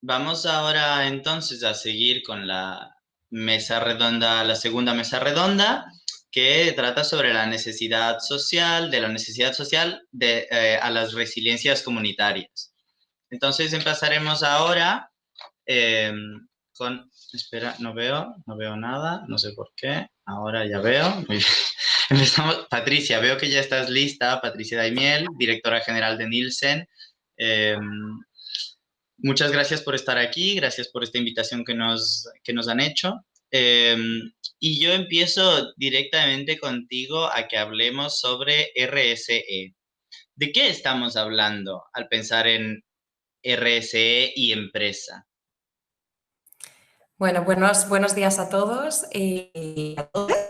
Vamos ahora entonces a seguir con la mesa redonda, la segunda mesa redonda, que trata sobre la necesidad social, de la necesidad social a las resiliencias comunitarias. Entonces empezaremos ahora eh, espera, no veo nada, no sé por qué, ahora ya veo. Muy bien. Empezamos, Patricia, veo que ya estás lista, Patricia Daimiel, directora general de Nielsen. Eh, Muchas gracias por estar aquí, gracias por esta invitación que nos han hecho. Eh, y yo empiezo directamente contigo a que hablemos sobre RSE. ¿De qué estamos hablando al pensar en RSE y empresa? Bueno, buenos días a todos y a todas.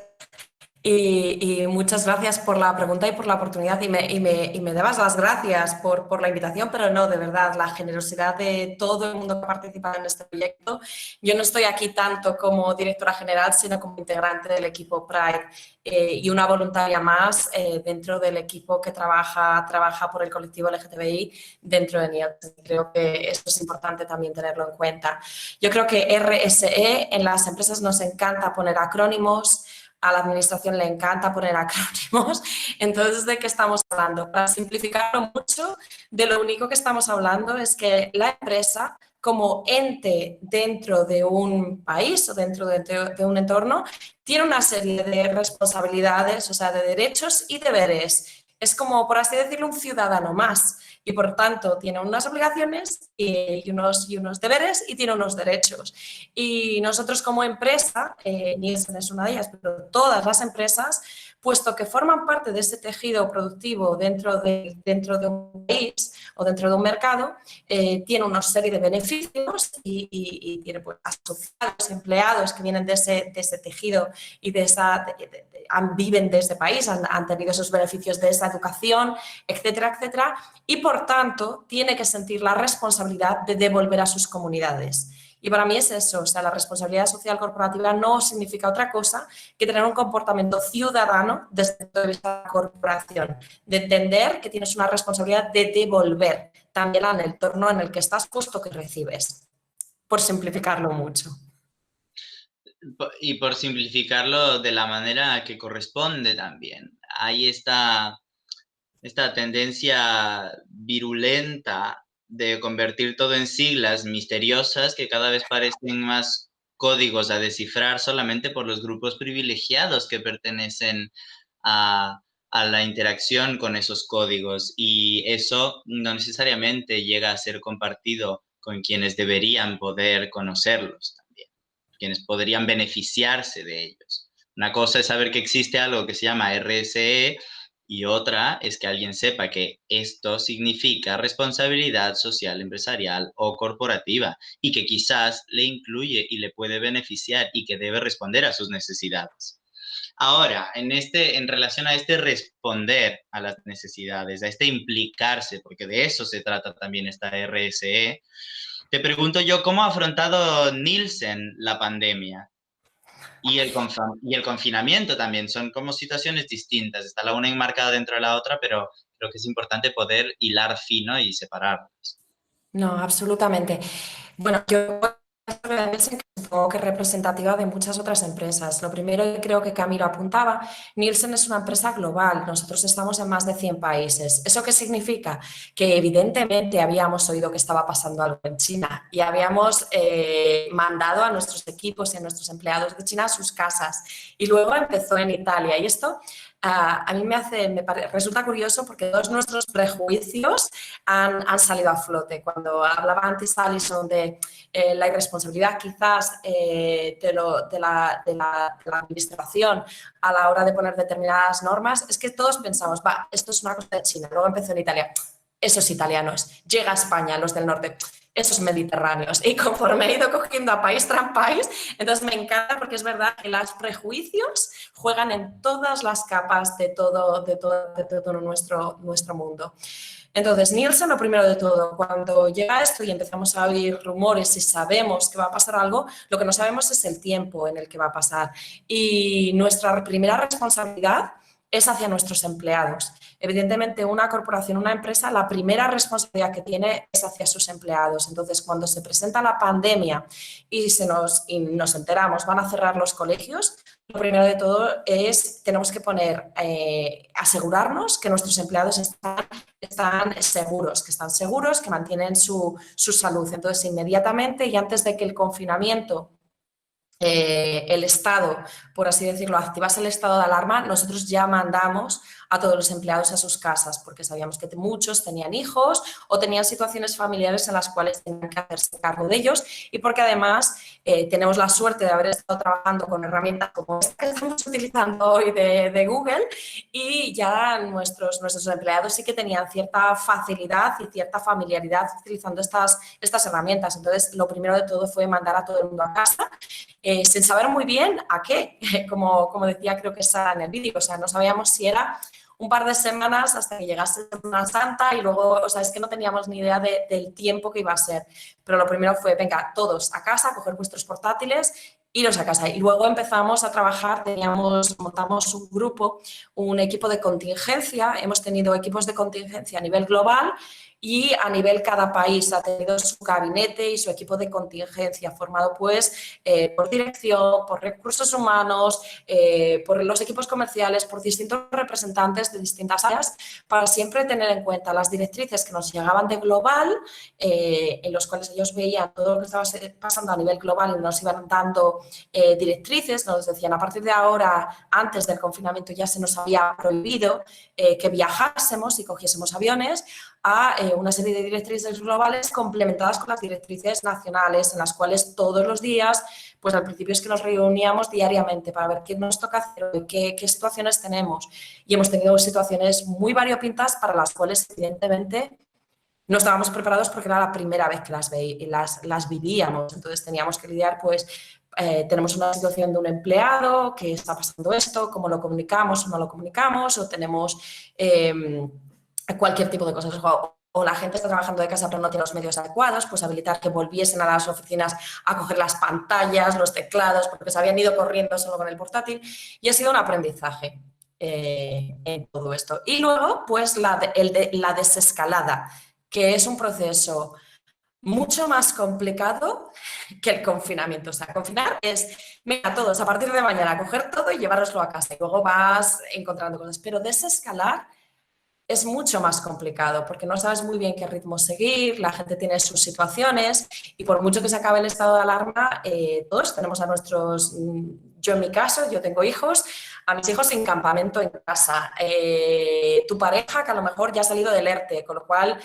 Y muchas gracias por la pregunta y por la oportunidad y me dabas las gracias por la invitación, pero no, de verdad, la generosidad de todo el mundo que ha participado en este proyecto. Yo no estoy aquí tanto como directora general, sino como integrante del equipo Pride y una voluntaria más dentro del equipo que trabaja por el colectivo LGTBI dentro de Nielsen. Creo que esto es importante también tenerlo en cuenta. Yo creo que RSE en las empresas nos encanta poner acrónimos. A la administración le encanta poner acrónimos. Entonces, ¿de qué estamos hablando? Para simplificarlo mucho, de lo único que estamos hablando es que la empresa, como ente dentro de un país o dentro de un entorno, tiene una serie de responsabilidades, o sea, de derechos y deberes. Es como, por así decirlo, un ciudadano más y, por tanto, tiene unas obligaciones y unos deberes y tiene unos derechos. Y nosotros como empresa, Nielsen es una de ellas, pero todas las empresas, puesto que forman parte de ese tejido productivo dentro de un país o dentro de un mercado, tiene una serie de beneficios y tiene pues, asociados, empleados que vienen de ese tejido y viven de ese país, han tenido esos beneficios de esa educación, etcétera, etcétera, y por tanto tiene que sentir la responsabilidad de devolver a sus comunidades. Y para mí es eso, o sea, la responsabilidad social corporativa no significa otra cosa que tener un comportamiento ciudadano desde el punto de vista de la corporación, de entender que tienes una responsabilidad de devolver también al entorno en el que estás puesto que recibes, por simplificarlo mucho. Y por simplificarlo de la manera que corresponde también. Hay esta tendencia virulenta de convertir todo en siglas misteriosas que cada vez parecen más códigos a descifrar solamente por los grupos privilegiados que pertenecen a, a la interacción con esos códigos. Y eso no necesariamente llega a ser compartido con quienes deberían poder conocerlos también, quienes podrían beneficiarse de ellos. Una cosa es saber que existe algo que se llama RSE y otra es que alguien sepa que esto significa responsabilidad social, empresarial o corporativa y que quizás le incluye y le puede beneficiar y que debe responder a sus necesidades. Ahora, en relación a este responder a las necesidades, a este implicarse, porque de eso se trata también esta RSE, te pregunto yo, ¿cómo ha afrontado Nielsen la pandemia? Y el confinamiento también, son como situaciones distintas. Está la una enmarcada dentro de la otra, pero creo que es importante poder hilar fino y separarlas. No, absolutamente. Bueno, yo supongo que es representativa de muchas otras empresas. Lo primero que creo que Camilo apuntaba, Nielsen es una empresa global, nosotros estamos en más de 100 países. ¿Eso qué significa? Que evidentemente habíamos oído que estaba pasando algo en China y habíamos mandado a nuestros equipos y a nuestros empleados de China a sus casas y luego empezó en Italia y esto a mí resulta curioso porque todos nuestros prejuicios han salido a flote. Cuando hablaba antes Alison de la irresponsabilidad quizás de la administración a la hora de poner determinadas normas, es que todos pensamos, va, esto es una cosa de China, luego empezó en Italia, esos italianos, llega a España, los del norte, esos mediterráneos. Y conforme he ido cogiendo a país tras país, entonces me encanta porque es verdad que los prejuicios juegan en todas las capas de todo nuestro mundo. Entonces, Nielsen, lo primero de todo, cuando llega esto y empezamos a oír rumores y sabemos que va a pasar algo, lo que no sabemos es el tiempo en el que va a pasar. Y nuestra primera responsabilidad es hacia nuestros empleados. Evidentemente, una corporación, una empresa, la primera responsabilidad que tiene es hacia sus empleados. Entonces, cuando se presenta la pandemia y nos enteramos, van a cerrar los colegios, lo primero de todo es, tenemos que asegurarnos que nuestros empleados están seguros, que mantienen su salud. Entonces, inmediatamente y antes de que el confinamiento, el Estado, por así decirlo, activase el estado de alarma, nosotros ya mandamos a todos los empleados a sus casas, porque sabíamos que muchos tenían hijos o tenían situaciones familiares en las cuales tenían que hacerse cargo de ellos, y porque además tenemos la suerte de haber estado trabajando con herramientas como esta que estamos utilizando hoy de Google, y ya nuestros empleados sí que tenían cierta facilidad y cierta familiaridad utilizando estas herramientas. Entonces, lo primero de todo fue mandar a todo el mundo a casa, sin saber muy bien a qué, como decía, creo que Sara en el vídeo, o sea, no sabíamos si era un par de semanas hasta que llegase Semana Santa y luego, o sea, es que no teníamos ni idea del tiempo que iba a ser. Pero lo primero fue, venga, todos a casa, a coger vuestros portátiles, iros a casa. Y luego empezamos a trabajar, montamos un grupo, un equipo de contingencia, hemos tenido equipos de contingencia a nivel global y a nivel cada país ha tenido su gabinete y su equipo de contingencia formado pues por dirección, por recursos humanos, por los equipos comerciales, por distintos representantes de distintas áreas, para siempre tener en cuenta las directrices que nos llegaban de global, en los cuales ellos veían todo lo que estaba pasando a nivel global y nos iban dando directrices, nos decían a partir de ahora, antes del confinamiento ya se nos había prohibido que viajásemos y cogiésemos aviones, a una serie de directrices globales complementadas con las directrices nacionales, en las cuales todos los días, pues al principio es que nos reuníamos diariamente para ver qué nos toca hacer y qué situaciones tenemos. Y hemos tenido situaciones muy variopintas para las cuales, evidentemente, no estábamos preparados porque era la primera vez que las vivíamos. Entonces teníamos que lidiar, pues, tenemos una situación de un empleado, que está pasando esto, cómo lo comunicamos o no lo comunicamos, o tenemos cualquier tipo de cosas. O la gente está trabajando de casa pero no tiene los medios adecuados, pues habilitar que volviesen a las oficinas a coger las pantallas, los teclados, porque se habían ido corriendo solo con el portátil. Y ha sido un aprendizaje en todo esto. Y luego, pues, la desescalada, que es un proceso mucho más complicado que el confinamiento. O sea, confinar es, venga, todos a partir de mañana, coger todo y llevároslo a casa. Y luego vas encontrando cosas. Pero desescalar es mucho más complicado porque no sabes muy bien qué ritmo seguir, la gente tiene sus situaciones y por mucho que se acabe el estado de alarma, todos tenemos a nuestros, yo en mi caso, yo tengo hijos, a mis hijos sin campamento en casa, tu pareja que a lo mejor ya ha salido del ERTE, con lo cual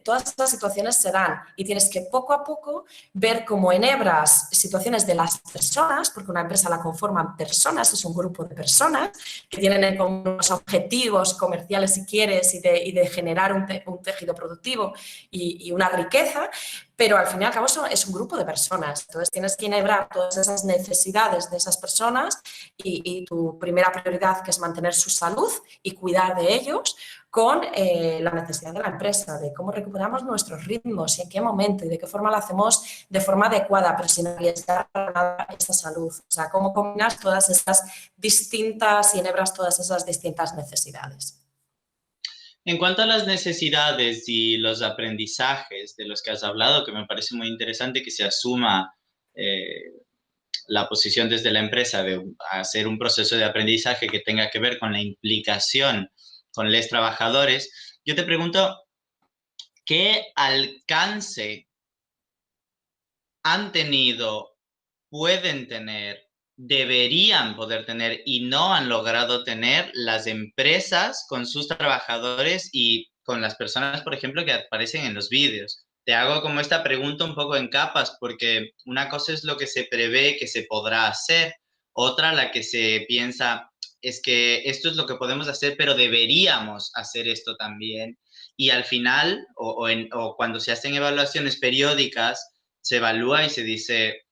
todas estas situaciones se dan y tienes que poco a poco ver cómo enhebras situaciones de las personas, porque una empresa la conforman personas, es un grupo de personas que tienen unos objetivos comerciales, si quieres, y de generar un tejido productivo y una riqueza, pero al fin y al cabo es un grupo de personas. Entonces tienes que enhebrar todas esas necesidades de esas personas y tu primera prioridad, que es mantener su salud y cuidar de ellos, con la necesidad de la empresa, de cómo recuperamos nuestros ritmos y en qué momento y de qué forma lo hacemos de forma adecuada, pero sin arriesgar esta salud. O sea, cómo combinas todas estas distintas y enhebras todas esas distintas necesidades. En cuanto a las necesidades y los aprendizajes de los que has hablado, que me parece muy interesante que se asuma la posición desde la empresa de hacer un proceso de aprendizaje que tenga que ver con la implicación con los trabajadores, yo te pregunto, ¿qué alcance han tenido, pueden tener, deberían poder tener y no han logrado tener las empresas con sus trabajadores y con las personas, por ejemplo, que aparecen en los vídeos? Te hago como esta pregunta un poco en capas, porque una cosa es lo que se prevé que se podrá hacer, otra la que se piensa es que esto es lo que podemos hacer, pero deberíamos hacer esto también. Y al final, o cuando se hacen evaluaciones periódicas, se evalúa y se dice,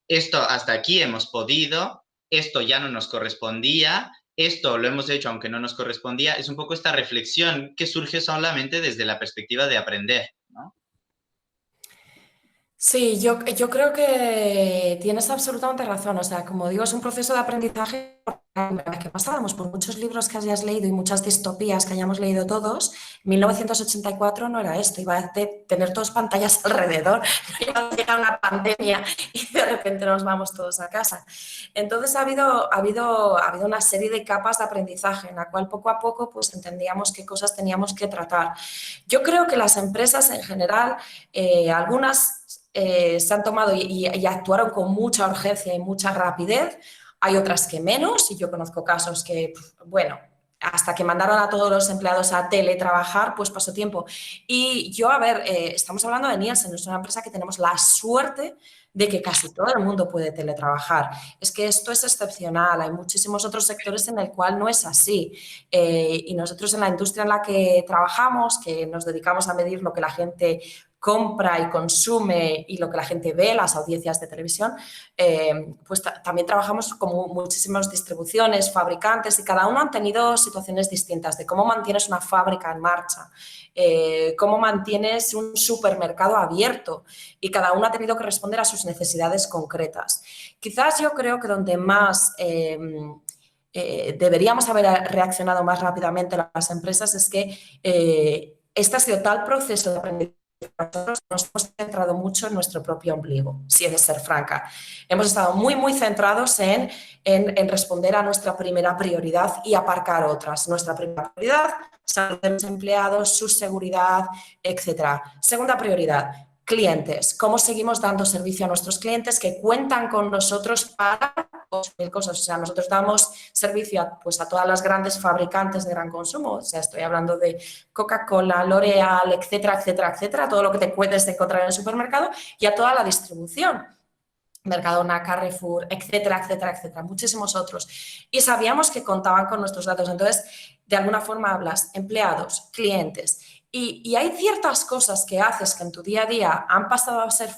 esto hasta aquí hemos podido, esto ya no nos correspondía, esto lo hemos hecho aunque no nos correspondía. Es un poco esta reflexión que surge solamente desde la perspectiva de aprender, ¿no? Sí, yo creo que tienes absolutamente razón. O sea, como digo, es un proceso de aprendizaje que pasábamos por muchos libros que hayas leído y muchas distopías que hayamos leído todos, 1984 no era esto, iba a tener todas pantallas alrededor, iba a llegar una pandemia y de repente nos vamos todos a casa. Entonces ha habido una serie de capas de aprendizaje en la cual poco a poco pues entendíamos qué cosas teníamos que tratar. Yo creo que las empresas en general, algunas se han tomado y actuaron con mucha urgencia y mucha rapidez. Hay otras que menos, y yo conozco casos que, bueno, hasta que mandaron a todos los empleados a teletrabajar, pues pasó tiempo. Y yo, a ver, estamos hablando de Nielsen, es una empresa que tenemos la suerte de que casi todo el mundo puede teletrabajar. Es que esto es excepcional, hay muchísimos otros sectores en el cual no es así. Y nosotros en la industria en la que trabajamos, que nos dedicamos a medir lo que la gente compra y consume y lo que la gente ve, las audiencias de televisión, pues también trabajamos con muchísimas distribuciones, fabricantes y cada uno han tenido situaciones distintas de cómo mantienes una fábrica en marcha, cómo mantienes un supermercado abierto y cada uno ha tenido que responder a sus necesidades concretas. Quizás yo creo que donde más deberíamos haber reaccionado más rápidamente las empresas es que este ha sido tal proceso de aprendizaje. Nosotros nos hemos centrado mucho en nuestro propio ombligo, si he de ser franca. Hemos estado muy, muy centrados en responder a nuestra primera prioridad y aparcar otras. Nuestra primera prioridad, salud de los empleados, su seguridad, etcétera. Segunda prioridad, clientes. ¿Cómo seguimos dando servicio a nuestros clientes que cuentan con nosotros para mil cosas? O sea, nosotros damos servicio a todas las grandes fabricantes de gran consumo. O sea, estoy hablando de Coca-Cola, L'Oreal, etcétera, etcétera, etcétera, todo lo que te puedes encontrar en el supermercado y a toda la distribución. Mercadona, Carrefour, etcétera, etcétera, etcétera, muchísimos otros. Y sabíamos que contaban con nuestros datos. Entonces, de alguna forma hablas empleados, clientes. Y hay ciertas cosas que haces que en tu día a día han pasado a ser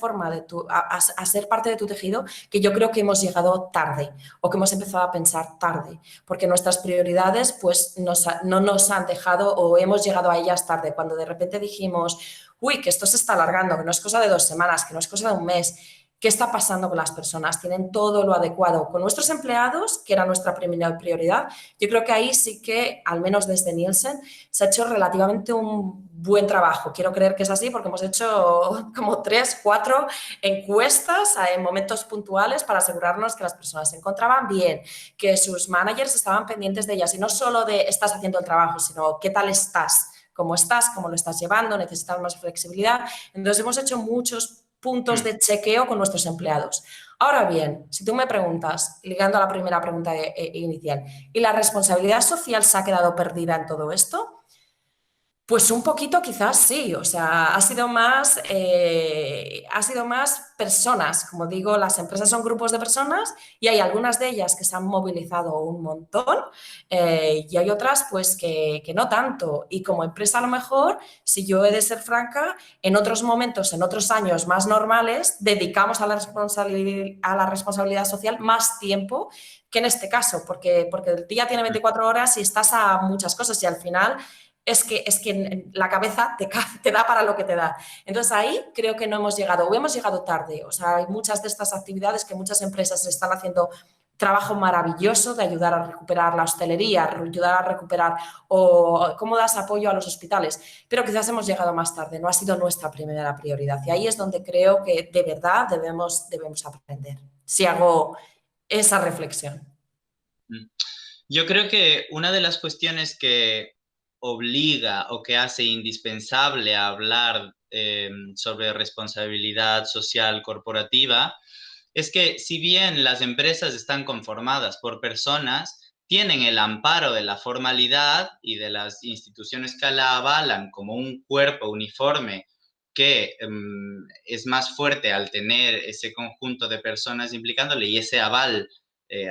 a ser parte de tu tejido que yo creo que hemos llegado tarde o que hemos empezado a pensar tarde, porque nuestras prioridades pues no nos han dejado o hemos llegado a ellas tarde. Cuando de repente dijimos, uy, que esto se está alargando, que no es cosa de 2 semanas, que no es cosa de un mes. ¿Qué está pasando con las personas? ¿Tienen todo lo adecuado? Con nuestros empleados, que era nuestra primera prioridad, yo creo que ahí sí que, al menos desde Nielsen, se ha hecho relativamente un buen trabajo. Quiero creer que es así porque hemos hecho como 3, 4 encuestas en momentos puntuales para asegurarnos que las personas se encontraban bien, que sus managers estaban pendientes de ellas y no solo de estás haciendo el trabajo, sino qué tal estás, cómo estás, cómo lo estás llevando, necesitas más flexibilidad. Entonces hemos hecho muchos puntos de chequeo con nuestros empleados. Ahora bien, si tú me preguntas, ligando a la primera pregunta inicial, ¿y la responsabilidad social se ha quedado perdida en todo esto? Pues un poquito quizás sí, o sea, ha sido más personas, como digo, las empresas son grupos de personas y hay algunas de ellas que se han movilizado un montón y hay otras pues que no tanto. Y como empresa a lo mejor, si yo he de ser franca, en otros momentos, en otros años más normales, dedicamos a la responsabilidad social más tiempo que en este caso, porque el día tiene 24 horas y estás a muchas cosas y al final es que la cabeza te da para lo que te da. Entonces ahí creo que no hemos llegado, o hemos llegado tarde. O sea, hay muchas de estas actividades que muchas empresas están haciendo trabajo maravilloso de ayudar a recuperar la hostelería, ayudar a recuperar o cómo das apoyo a los hospitales, pero quizás hemos llegado más tarde, no ha sido nuestra primera prioridad. Y ahí es donde creo que de verdad debemos aprender, si hago esa reflexión. Yo creo que una de las cuestiones que obliga o que hace indispensable hablar sobre responsabilidad social corporativa es que si bien las empresas están conformadas por personas, tienen el amparo de la formalidad y de las instituciones que la avalan como un cuerpo uniforme que es más fuerte al tener ese conjunto de personas implicándole y ese aval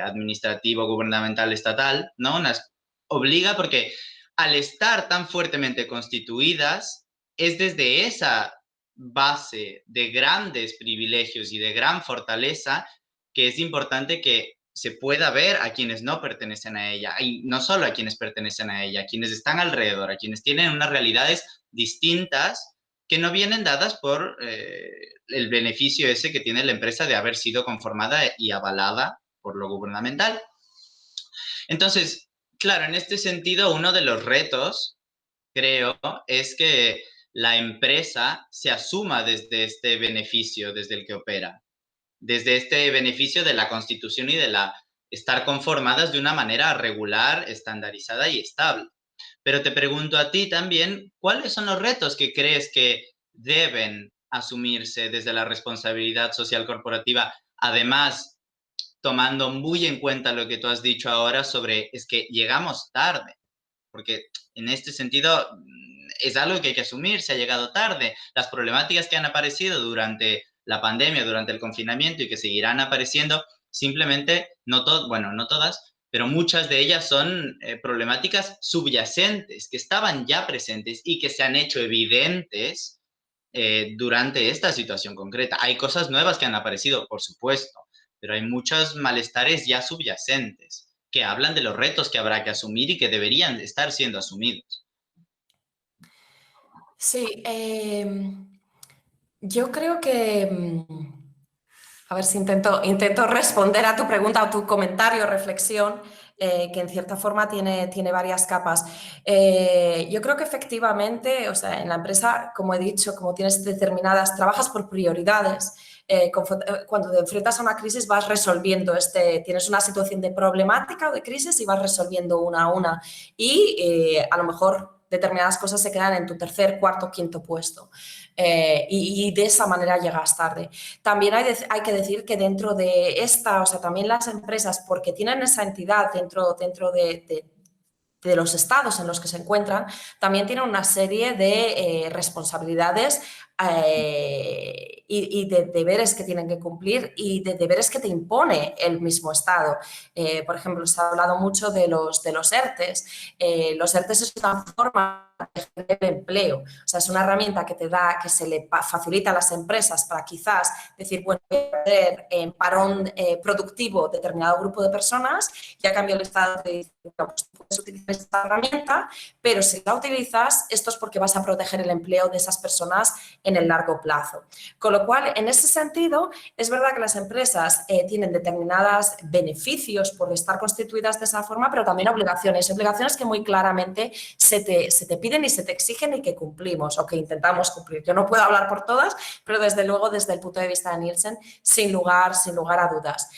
administrativo, gubernamental, estatal, ¿no? Nos obliga porque al estar tan fuertemente constituidas, es desde esa base de grandes privilegios y de gran fortaleza que es importante que se pueda ver a quienes no pertenecen a ella, y no solo a quienes pertenecen a ella, a quienes están alrededor, a quienes tienen unas realidades distintas que no vienen dadas por el beneficio ese que tiene la empresa de haber sido conformada y avalada por lo gubernamental. Entonces, claro, en este sentido, uno de los retos, creo, es que la empresa se asuma desde este beneficio, desde el que opera, desde este beneficio de la constitución y de la estar conformadas de una manera regular, estandarizada y estable. Pero te pregunto a ti también, ¿cuáles son los retos que crees que deben asumirse desde la responsabilidad social corporativa? Además, tomando muy en cuenta lo que tú has dicho ahora sobre es que llegamos tarde, porque en este sentido es algo que hay que asumir, se ha llegado tarde. Las problemáticas que han aparecido durante la pandemia, durante el confinamiento y que seguirán apareciendo, simplemente, bueno, no todas, pero muchas de ellas son problemáticas subyacentes, que estaban ya presentes y que se han hecho evidentes durante esta situación concreta. Hay cosas nuevas que han aparecido, por supuesto, pero hay muchos malestares ya subyacentes que hablan de los retos que habrá que asumir y que deberían estar siendo asumidos. Sí, yo creo que, a ver si intento responder a tu pregunta o tu comentario o reflexión, que en cierta forma tiene varias capas. Yo creo que efectivamente, o sea, en la empresa, como he dicho, como tienes determinadas, trabajas por prioridades. Cuando te enfrentas a una crisis vas resolviendo tienes una situación de problemática o de crisis y vas resolviendo una a una. Y a lo mejor determinadas cosas se quedan en tu tercer, cuarto, quinto puesto. Y de esa manera llegas tarde. También hay que decir que dentro de esta, o sea, también las empresas, porque tienen esa entidad dentro de los estados en los que se encuentran, también tienen una serie de responsabilidades y de deberes que tienen que cumplir y de deberes que te impone el mismo Estado. Por ejemplo, se ha hablado mucho de los ERTES. Los ERTES es una forma de generar empleo. O sea, es una herramienta que te da, que se le facilita a las empresas para quizás decir, bueno, voy a poner en parón productivo determinado grupo de personas y a cambio el Estado te dice, bueno, pues puedes utilizar esta herramienta, pero si la utilizas, esto es porque vas a proteger el empleo de esas personas en el largo plazo. Con lo cual, en ese sentido, es verdad que las empresas tienen determinados beneficios por estar constituidas de esa forma, pero también obligaciones que muy claramente se te piden y se te exigen y que cumplimos o que intentamos cumplir. Yo no puedo hablar por todas, pero desde luego desde el punto de vista de Nielsen, sin lugar a dudas.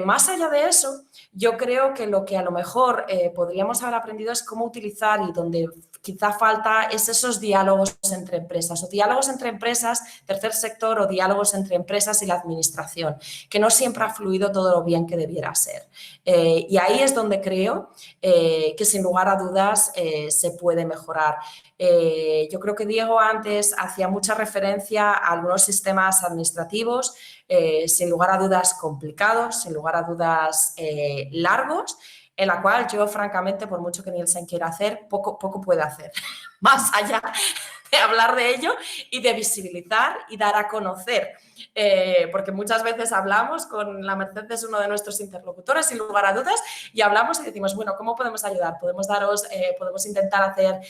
Más allá de eso, yo creo que lo que a lo mejor podríamos haber aprendido es cómo utilizar y donde quizá falta es esos diálogos entre empresas o diálogos entre empresas, tercer sector o diálogos entre empresas y la administración, que no siempre ha fluido todo lo bien que debiera ser. Y ahí es donde creo que sin lugar a dudas se puede mejorar. Yo creo que Diego antes hacía mucha referencia a algunos sistemas administrativos, sin lugar a dudas complicados, sin lugar a dudas largos, en la cual yo, francamente, por mucho que Nielsen quiera hacer, poco puede hacer. Más allá de hablar de ello y de visibilizar y dar a conocer. Porque muchas veces hablamos con la Merced, es uno de nuestros interlocutores, sin lugar a dudas, y hablamos y decimos, bueno, ¿cómo podemos ayudar? Podemos intentar hacer,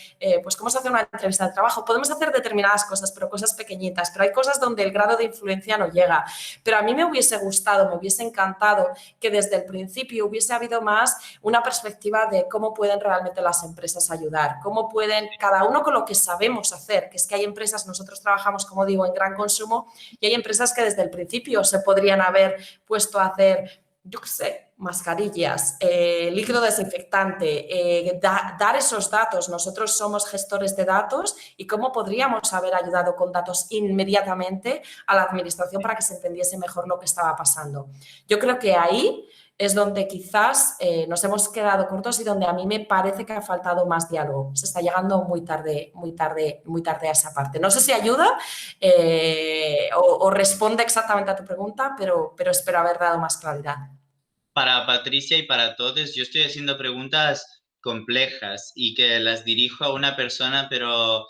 pues cómo se hace una entrevista de trabajo, podemos hacer determinadas cosas, pero cosas pequeñitas, pero hay cosas donde el grado de influencia no llega. Pero a mí me hubiese gustado, me hubiese encantado que desde el principio hubiese habido más una perspectiva de cómo pueden realmente las empresas ayudar, cómo pueden, cada uno con lo que sabemos hacer, que es que hay empresas, nosotros trabajamos, como digo, en gran consumo y hay empresas que desde el principio se podrían haber puesto a hacer, yo qué sé, mascarillas, líquido desinfectante, dar esos datos. Nosotros somos gestores de datos y cómo podríamos haber ayudado con datos inmediatamente a la administración para que se entendiese mejor lo que estaba pasando. Yo creo que ahí es donde quizás nos hemos quedado cortos y donde a mí me parece que ha faltado más diálogo. Se está llegando muy tarde a esa parte. No sé si ayuda o responde exactamente a tu pregunta, pero espero haber dado más claridad. Para Patricia y para todos, yo estoy haciendo preguntas complejas y que las dirijo a una persona, pero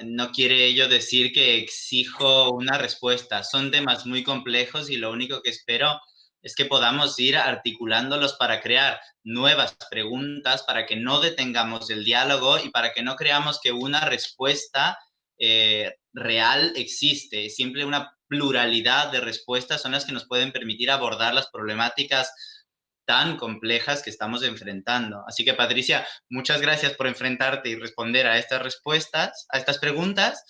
no quiere ello decir que exijo una respuesta. Son temas muy complejos y lo único que espero es que podamos ir articulándolos para crear nuevas preguntas, para que no detengamos el diálogo y para que no creamos que una respuesta real existe. Siempre una pluralidad de respuestas son las que nos pueden permitir abordar las problemáticas tan complejas que estamos enfrentando. Así que, Patricia, muchas gracias por enfrentarte y responder a estas respuestas, a estas preguntas.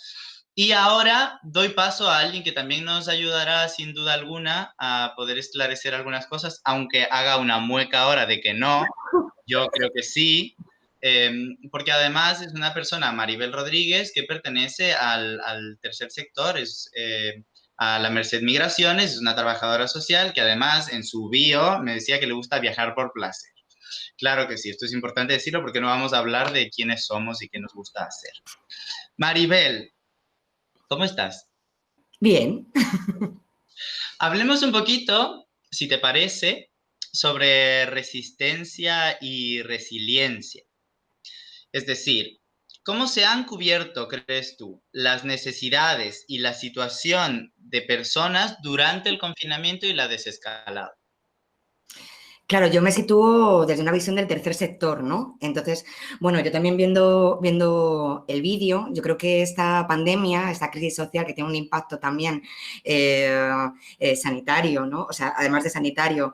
Y ahora doy paso a alguien que también nos ayudará, sin duda alguna, a poder esclarecer algunas cosas, aunque haga una mueca ahora de que no, yo creo que sí, porque además es una persona, Maribel Rodríguez, que pertenece al tercer sector, es a la Merced Migraciones, es una trabajadora social que además en su bio me decía que le gusta viajar por placer. Claro que sí, esto es importante decirlo porque no vamos a hablar de quiénes somos y qué nos gusta hacer. Maribel, ¿cómo estás? Bien. Hablemos un poquito, si te parece, sobre resistencia y resiliencia. Es decir, ¿cómo se han cubierto, crees tú, las necesidades y la situación de personas durante el confinamiento y la desescalada? Claro, yo me sitúo desde una visión del tercer sector, ¿no? Entonces, bueno, yo también viendo el vídeo, yo creo que esta pandemia, esta crisis social que tiene un impacto también sanitario, ¿no? O sea, además de sanitario,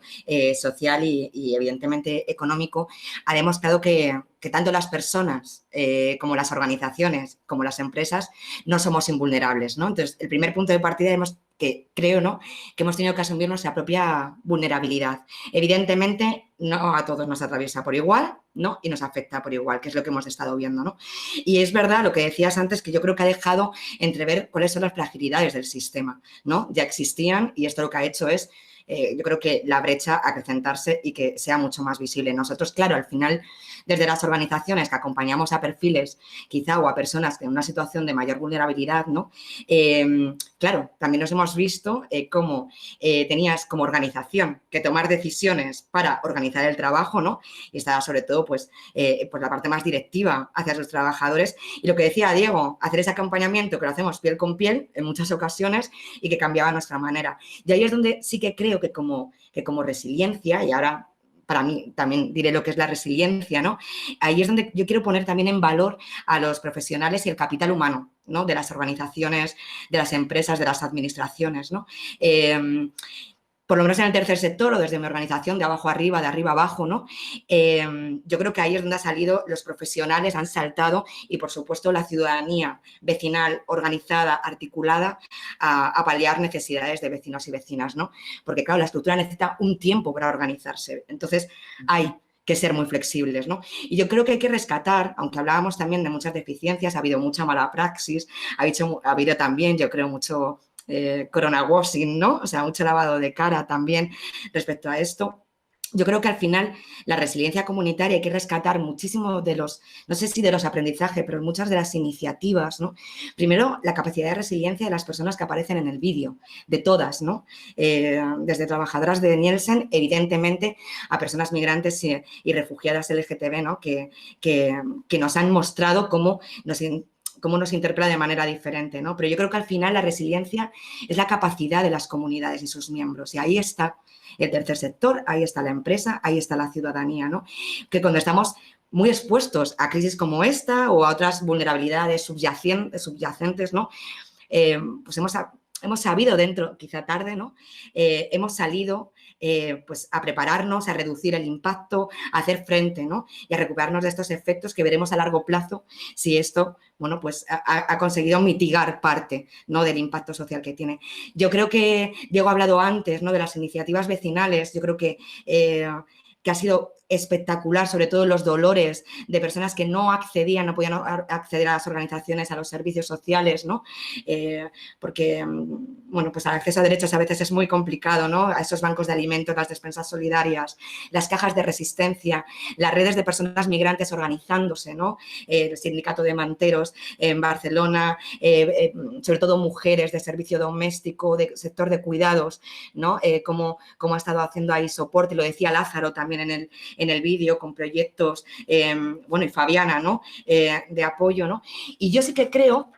social y evidentemente económico, ha demostrado que tanto las personas como las organizaciones, como las empresas, no somos invulnerables, ¿no? Entonces, el primer punto de partida que creo, ¿no?, que hemos tenido que asumir nuestra propia vulnerabilidad. Evidentemente, no a todos nos atraviesa por igual, ¿no? Y nos afecta por igual, que es lo que hemos estado viendo, ¿no? Y es verdad lo que decías antes, que yo creo que ha dejado entrever cuáles son las fragilidades del sistema, ¿no? Ya existían y esto lo que ha hecho es, yo creo que la brecha acrecentarse y que sea mucho más visible. Nosotros, claro, al final, desde las organizaciones que acompañamos a perfiles, quizá, o a personas en una situación de mayor vulnerabilidad, ¿no? Claro, también nos hemos visto cómo tenías como organización que tomar decisiones para organizar el trabajo, ¿no? Y estaba sobre todo, pues la parte más directiva hacia sus trabajadores. Y lo que decía Diego, hacer ese acompañamiento que lo hacemos piel con piel en muchas ocasiones y que cambiaba nuestra manera. Y ahí es donde sí que creo que como resiliencia, y ahora para mí también diré lo que es la resiliencia, ¿no? Ahí es donde yo quiero poner también en valor a los profesionales y el capital humano, ¿no? De las organizaciones, de las empresas, de las administraciones, ¿no? Por lo menos en el tercer sector o desde mi organización, de abajo arriba, de arriba abajo, ¿no? Yo creo que ahí es donde han salido los profesionales, han saltado y, por supuesto, la ciudadanía vecinal, organizada, articulada, a paliar necesidades de vecinos y vecinas, ¿no? Porque, claro, la estructura necesita un tiempo para organizarse. Entonces, hay que ser muy flexibles, ¿no? Y yo creo que hay que rescatar, aunque hablábamos también de muchas deficiencias, ha habido mucha mala praxis, ha habido también, yo creo, mucho corona washing, ¿no? O sea, mucho lavado de cara también respecto a esto. Yo creo que al final la resiliencia comunitaria hay que rescatar muchísimo de los, no sé si de los aprendizajes, pero muchas de las iniciativas, ¿no? Primero, la capacidad de resiliencia de las personas que aparecen en el vídeo, de todas, ¿no? Desde trabajadoras de Nielsen, evidentemente, a personas migrantes y refugiadas LGTB, ¿no? Que nos han mostrado cómo nos interpela de manera diferente, ¿no? Pero yo creo que al final la resiliencia es la capacidad de las comunidades y sus miembros. Y ahí está el tercer sector, ahí está la empresa, ahí está la ciudadanía, ¿no? Que cuando estamos muy expuestos a crisis como esta o a otras vulnerabilidades subyacentes, ¿no? Pues hemos sabido dentro, quizá tarde, ¿no? Hemos salido pues a prepararnos, a reducir el impacto, a hacer frente, ¿no? Y a recuperarnos de estos efectos que veremos a largo plazo si esto, bueno, pues ha conseguido mitigar parte, ¿no?, del impacto social que tiene. Yo creo que Diego ha hablado antes, ¿no?, de las iniciativas vecinales. Yo creo que ha sido espectacular, sobre todo los dolores de personas que no accedían, no podían acceder a las organizaciones, a los servicios sociales, ¿no? Porque, bueno, pues el acceso a derechos a veces es muy complicado, ¿no? A esos bancos de alimentos, las despensas solidarias, las cajas de resistencia, las redes de personas migrantes organizándose, ¿no? El sindicato de manteros en Barcelona, sobre todo mujeres de servicio doméstico, de sector de cuidados, ¿no? Cómo ha estado haciendo ahí soporte, lo decía Lázaro también en el vídeo, con proyectos, bueno, y Fabiana, ¿no? De apoyo, ¿no? Y yo sí que creo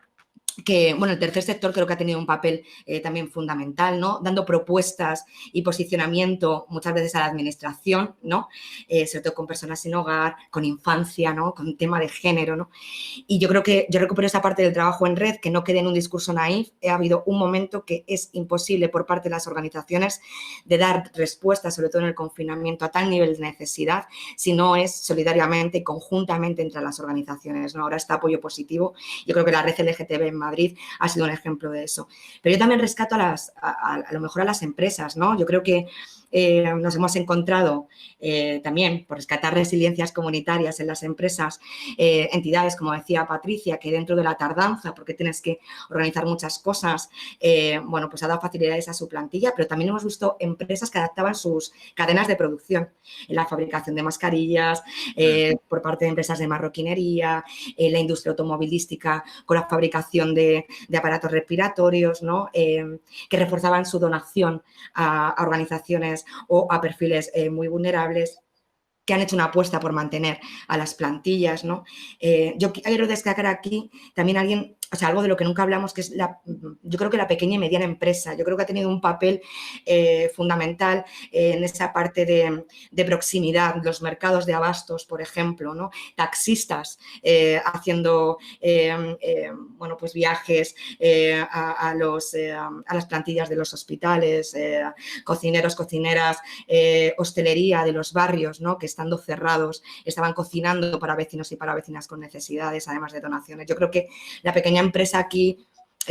que, bueno, el tercer sector creo que ha tenido un papel también fundamental, ¿no? Dando propuestas y posicionamiento muchas veces a la administración, ¿no? Sobre todo con personas sin hogar, con infancia, ¿no? Con tema de género, ¿no? Y yo creo que yo recupero esa parte del trabajo en red, que no quede en un discurso naif. Ha habido un momento que es imposible por parte de las organizaciones de dar respuestas, sobre todo en el confinamiento, a tal nivel de necesidad, si no es solidariamente y conjuntamente entre las organizaciones, ¿no? Ahora está apoyo positivo. Yo creo que la red LGTB en Madrid ha sido un ejemplo de eso. Pero yo también rescato a lo mejor a las empresas, ¿no? Yo creo que nos hemos encontrado también por rescatar resiliencias comunitarias en las empresas, entidades, como decía Patricia, que dentro de la tardanza, porque tienes que organizar muchas cosas, bueno, pues ha dado facilidades a su plantilla, pero también hemos visto empresas que adaptaban sus cadenas de producción en la fabricación de mascarillas, por parte de empresas de marroquinería, la industria automovilística con la fabricación de aparatos respiratorios, ¿no? Que reforzaban su donación a organizaciones o a perfiles muy vulnerables, que han hecho una apuesta por mantener a las plantillas, ¿no? Yo quiero destacar aquí también algo de lo que nunca hablamos, que es yo creo que la pequeña y mediana empresa. Yo creo que ha tenido un papel fundamental en esa parte de proximidad, los mercados de abastos, por ejemplo, ¿no? Taxistas haciendo, bueno, pues viajes a las plantillas de los hospitales, cocineros, cocineras, hostelería de los barrios, ¿no? Que estando cerrados estaban cocinando para vecinos y para vecinas con necesidades, además de donaciones. Yo creo que la pequeña empresa aquí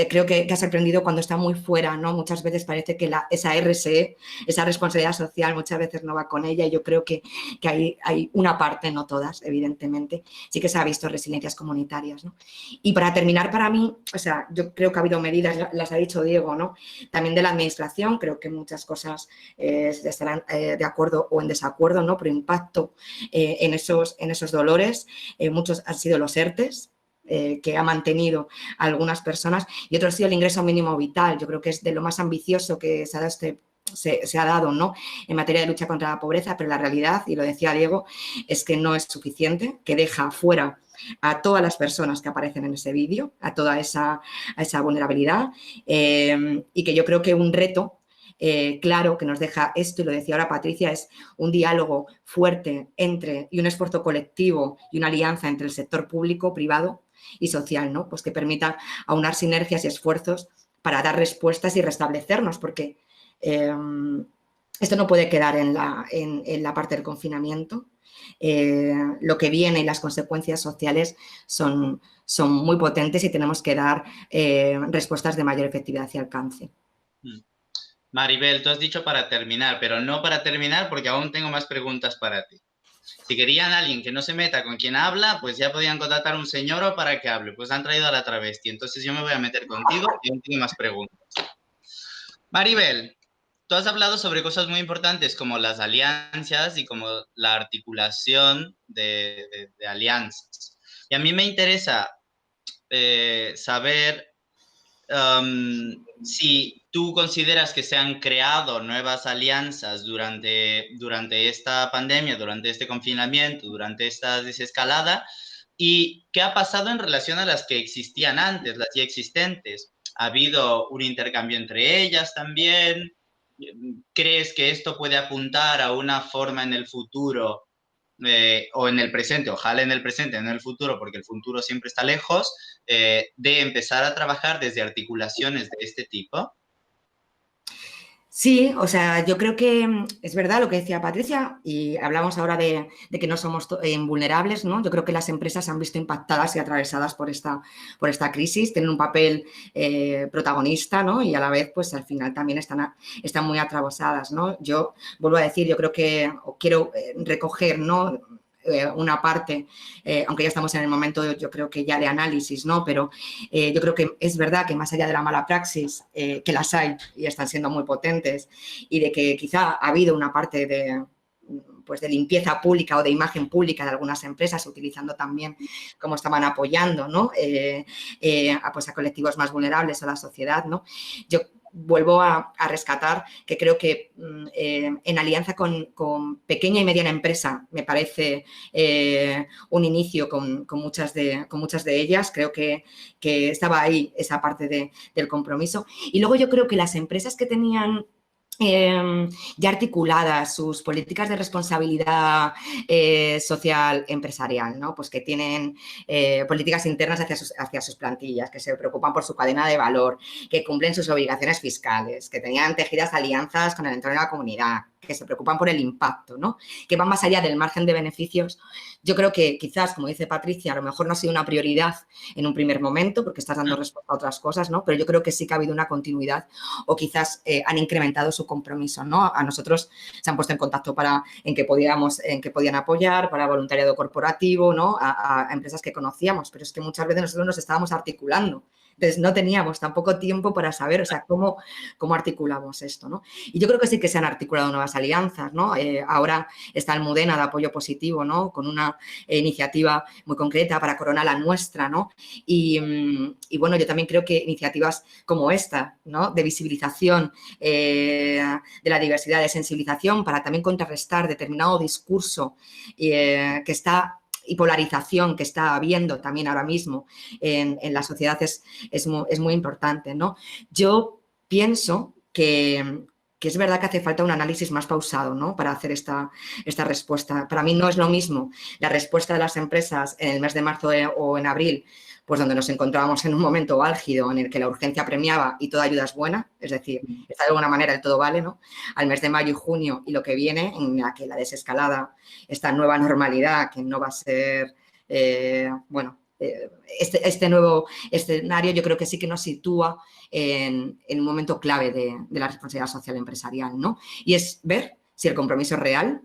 creo que ha sorprendido cuando está muy fuera, ¿no? Muchas veces parece que esa RSE, esa responsabilidad social, muchas veces no va con ella, y yo creo que hay una parte, no todas, evidentemente, sí que se ha visto resiliencias comunitarias, ¿no? Y para terminar, para mí, o sea, yo creo que ha habido medidas, las ha dicho Diego, ¿no? También de la administración, creo que muchas cosas estarán de acuerdo o en desacuerdo, ¿no? Pero impacto en esos dolores, muchos han sido los ERTES, que ha mantenido a algunas personas, y otro ha sido el ingreso mínimo vital. Yo creo que es de lo más ambicioso que se ha dado, ¿no? En materia de lucha contra la pobreza, pero la realidad, y lo decía Diego, es que no es suficiente, que deja fuera a todas las personas que aparecen en ese vídeo, a toda esa vulnerabilidad, y que yo creo que un reto claro que nos deja esto, y lo decía ahora Patricia, es un diálogo fuerte y un esfuerzo colectivo y una alianza entre el sector público, privado y social, ¿no? Pues que permita aunar sinergias y esfuerzos para dar respuestas y restablecernos, porque esto no puede quedar en la parte del confinamiento. Lo que viene y las consecuencias sociales son muy potentes, y tenemos que dar respuestas de mayor efectividad y alcance. Maribel, tú has dicho para terminar, pero no para terminar porque aún tengo más preguntas para ti. Si querían a alguien que no se meta con quien habla, pues ya podían contratar a un señor para que hable. Pues han traído a la travesti. Entonces yo me voy a meter contigo y aún tengo más preguntas. Maribel, tú has hablado sobre cosas muy importantes como las alianzas y como la articulación de alianzas. Y a mí me interesa saber si tú consideras que se han creado nuevas alianzas durante esta pandemia, durante este confinamiento, durante esta desescalada, y qué ha pasado en relación a las que existían antes, las ya existentes. ¿Ha habido un intercambio entre ellas también? ¿Crees que esto puede apuntar a una forma en el futuro o en el presente, ojalá en el presente, no en el futuro, porque el futuro siempre está lejos, de empezar a trabajar desde articulaciones de este tipo? Sí, o sea, yo creo que es verdad lo que decía Patricia, y hablamos ahora de que no somos invulnerables, ¿no? Yo creo que las empresas se han visto impactadas y atravesadas por esta crisis, tienen un papel protagonista, ¿no? Y a la vez, pues al final también están muy atravesadas, ¿no? Yo vuelvo a decir, yo creo que, o quiero recoger, ¿no? Una parte, aunque ya estamos en el momento, yo creo que ya de análisis, ¿no? Pero yo creo que es verdad que más allá de la mala praxis, que las hay y están siendo muy potentes, y de que quizá ha habido una parte de limpieza pública o de imagen pública de algunas empresas, utilizando también cómo estaban apoyando, ¿no? Pues a colectivos más vulnerables, a la sociedad, ¿no? Yo vuelvo a rescatar que creo que en alianza con pequeña y mediana empresa me parece un inicio con muchas de ellas. Creo que estaba ahí esa parte del compromiso. Y luego yo creo que las empresas que tenían ya articuladas sus políticas de responsabilidad social empresarial, ¿no? Pues que tienen políticas internas hacia sus plantillas, que se preocupan por su cadena de valor, que cumplen sus obligaciones fiscales, que tenían tejidas alianzas con el entorno de la comunidad, que se preocupan por el impacto, ¿no? Que van más allá del margen de beneficios. Yo creo que quizás, como dice Patricia, a lo mejor no ha sido una prioridad en un primer momento porque estás dando respuesta a otras cosas, ¿no? Pero yo creo que sí que ha habido una continuidad o quizás han incrementado su compromiso, ¿no? A nosotros se han puesto en contacto en que podían apoyar, para voluntariado corporativo, ¿no? A empresas que conocíamos, pero es que muchas veces nosotros nos estábamos articulando. Entonces, no teníamos tampoco tiempo para saber, o sea, cómo articulamos esto, ¿no? Y yo creo que sí que se han articulado nuevas alianzas, ¿no? Ahora está el Mudena de apoyo positivo, ¿no? Con una iniciativa muy concreta para Corona la Nuestra, ¿no? Y bueno, yo también creo que iniciativas como esta, ¿no? De visibilización de la diversidad, de sensibilización, para también contrarrestar determinado discurso que está y polarización que está habiendo también ahora mismo en la sociedad es muy importante, ¿no? Yo pienso que es verdad que hace falta un análisis más pausado, ¿no? Para hacer esta respuesta. Para mí no es lo mismo la respuesta de las empresas en el mes de marzo o en abril, pues donde nos encontrábamos en un momento álgido en el que la urgencia premiaba y toda ayuda es buena, es decir, está de alguna manera el todo vale, ¿no? Al mes de mayo y junio y lo que viene, en la que la desescalada, esta nueva normalidad que no va a ser, este nuevo escenario yo creo que sí que nos sitúa en un momento clave de la responsabilidad social empresarial, ¿no? Y es ver si el compromiso es real,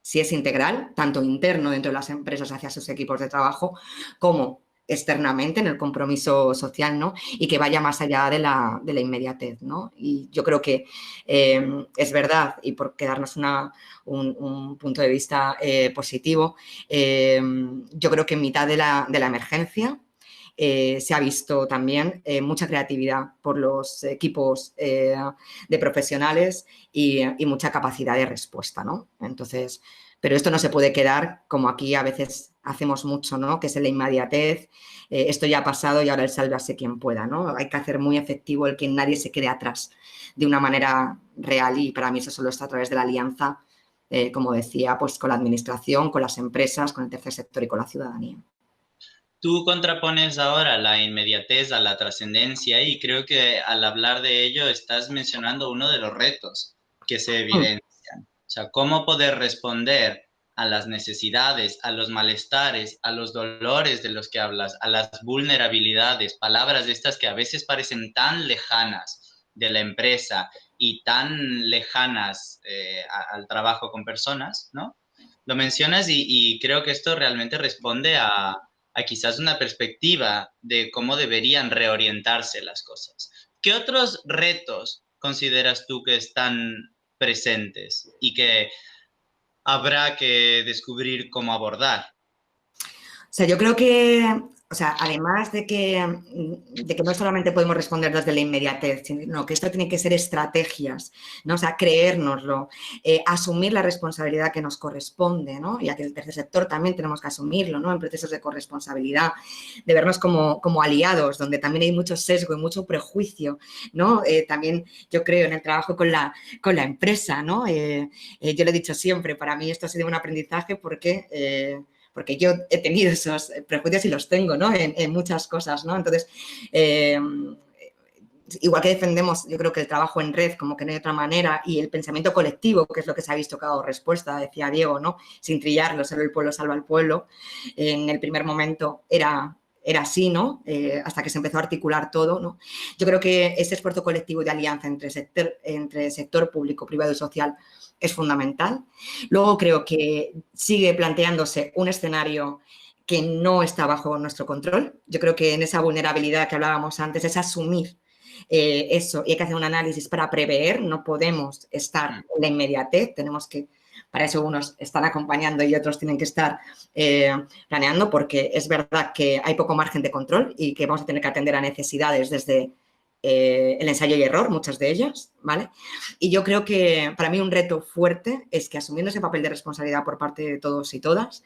si es integral, tanto interno dentro de las empresas hacia sus equipos de trabajo, como externamente en el compromiso social, ¿no? Y que vaya más allá de la inmediatez, ¿no? Y yo creo que es verdad, y por quedarnos un punto de vista positivo, yo creo que en mitad de la emergencia se ha visto también mucha creatividad por los equipos de profesionales y mucha capacidad de respuesta, ¿no? Entonces, pero esto no se puede quedar como aquí a veces hacemos mucho, ¿no? Que es en la inmediatez, esto ya ha pasado y ahora el sálvase quien pueda, ¿no? Hay que hacer muy efectivo el que nadie se quede atrás de una manera real y para mí eso solo está a través de la alianza, como decía, pues con la administración, con las empresas, con el tercer sector y con la ciudadanía. Tú contrapones ahora la inmediatez a la trascendencia y creo que al hablar de ello estás mencionando uno de los retos que se evidencian. O sea, cómo poder responder a las necesidades, a los malestares, a los dolores de los que hablas, a las vulnerabilidades, palabras de estas que a veces parecen tan lejanas de la empresa y tan lejanas al trabajo con personas, ¿no? Lo mencionas y creo que esto realmente responde a quizás una perspectiva de cómo deberían reorientarse las cosas. ¿Qué otros retos consideras tú que están presentes y que habrá que descubrir cómo abordar? O sea, yo creo que, o sea, además de que no solamente podemos responder desde la inmediatez, sino que esto tiene que ser estrategias, ¿no? O sea, creérnoslo, asumir la responsabilidad que nos corresponde, ¿no? Ya que el tercer sector también tenemos que asumirlo, ¿no? En procesos de corresponsabilidad, de vernos como aliados, donde también hay mucho sesgo y mucho prejuicio, ¿no? También yo creo en el trabajo con la empresa, ¿no? Yo lo he dicho siempre, para mí esto ha sido un aprendizaje porque yo he tenido esos prejuicios y los tengo, ¿no? En muchas cosas, ¿no? Entonces, igual que defendemos, yo creo que el trabajo en red, como que no hay otra manera, y el pensamiento colectivo, que es lo que se ha visto que ha dado respuesta, decía Diego, ¿no? Sin trillarlo, solo el pueblo salva al pueblo. En el primer momento era así, ¿no? Hasta que se empezó a articular todo, ¿no? Yo creo que ese esfuerzo colectivo de alianza entre sector público, privado y social es fundamental. Luego creo que sigue planteándose un escenario que no está bajo nuestro control. Yo creo que en esa vulnerabilidad que hablábamos antes es asumir eso y hay que hacer un análisis para prever. No podemos estar en la inmediatez, tenemos que, para eso unos están acompañando y otros tienen que estar planeando, porque es verdad que hay poco margen de control y que vamos a tener que atender a necesidades desde el ensayo y error, muchas de ellas, ¿vale? Y yo creo que para mí un reto fuerte es que asumiendo ese papel de responsabilidad por parte de todos y todas,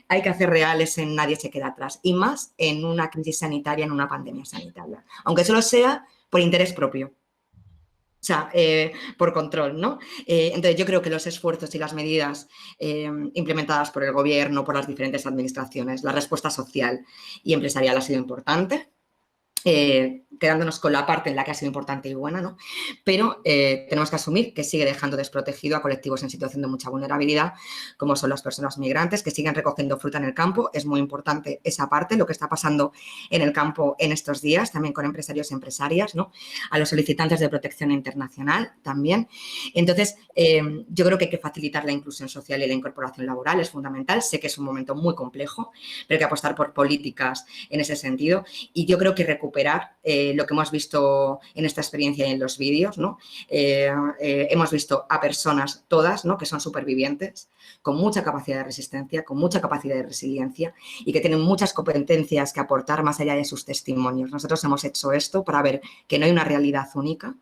hay que hacer reales en nadie se queda atrás, y más en una crisis sanitaria, en una pandemia sanitaria, aunque solo sea por interés propio. O sea, por control, ¿no? Entonces, yo creo que los esfuerzos y las medidas implementadas por el gobierno, por las diferentes administraciones, la respuesta social y empresarial ha sido importante. Quedándonos con la parte en la que ha sido importante y buena, ¿no? Pero tenemos que asumir que sigue dejando desprotegido a colectivos en situación de mucha vulnerabilidad, como son las personas migrantes, que siguen recogiendo fruta en el campo. Es muy importante esa parte, lo que está pasando en el campo en estos días, también con empresarios y empresarias, ¿no? A los solicitantes de protección internacional también. Entonces, yo creo que hay que facilitar la inclusión social y la incorporación laboral, es fundamental. Sé que es un momento muy complejo, pero hay que apostar por políticas en ese sentido. Y yo creo que recuperar lo que hemos visto en esta experiencia y en los vídeos, ¿no? Hemos visto a personas todas, ¿no? Que son supervivientes, con mucha capacidad de resistencia, con mucha capacidad de resiliencia y que tienen muchas competencias que aportar más allá de sus testimonios. Nosotros hemos hecho esto para ver que no hay una realidad única,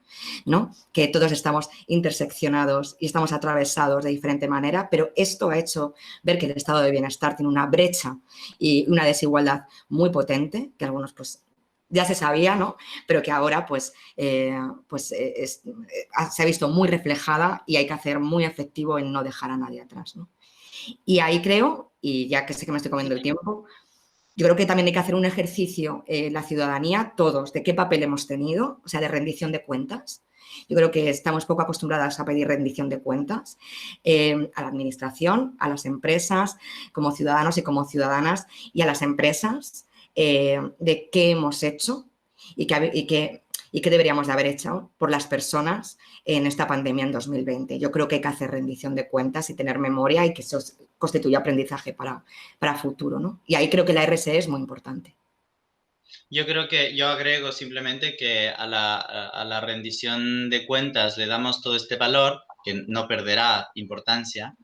¿no? Que todos estamos interseccionados y estamos atravesados de diferente manera, pero esto ha hecho ver que el estado de bienestar tiene una brecha y una desigualdad muy potente, que algunos pues ya se sabía, ¿no? Pero que ahora pues, se ha visto muy reflejada y hay que hacer muy efectivo en no dejar a nadie atrás, ¿no? Y ahí creo, y ya que sé que me estoy comiendo el tiempo, yo creo que también hay que hacer un ejercicio, la ciudadanía, todos, de qué papel hemos tenido, o sea, de rendición de cuentas. Yo creo que estamos poco acostumbradas a pedir rendición de cuentas a la administración, a las empresas, como ciudadanos y como ciudadanas, y a las empresas, de qué hemos hecho y qué deberíamos de haber hecho por las personas en esta pandemia en 2020. Yo creo que hay que hacer rendición de cuentas y tener memoria y que eso constituya aprendizaje para futuro, ¿no? Y ahí creo que la RSE es muy importante. Yo creo que yo agrego simplemente que a la rendición de cuentas le damos todo este valor, que no perderá importancia,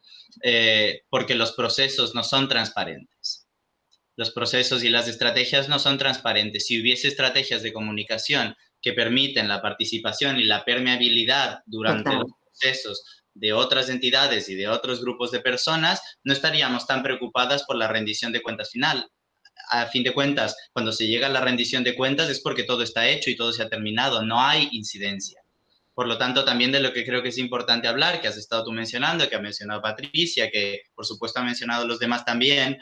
porque los procesos no son transparentes. Los procesos y las estrategias no son transparentes. Si hubiese estrategias de comunicación que permiten la participación y la permeabilidad durante Total. los procesos de otras entidades y de otros grupos de personas, no estaríamos tan preocupadas por la rendición de cuentas final. A fin de cuentas, cuando se llega a la rendición de cuentas es porque todo está hecho y todo se ha terminado, no hay incidencia. Por lo tanto, también de lo que creo que es importante hablar, que has estado tú mencionando, que ha mencionado Patricia, que por supuesto ha mencionado los demás también,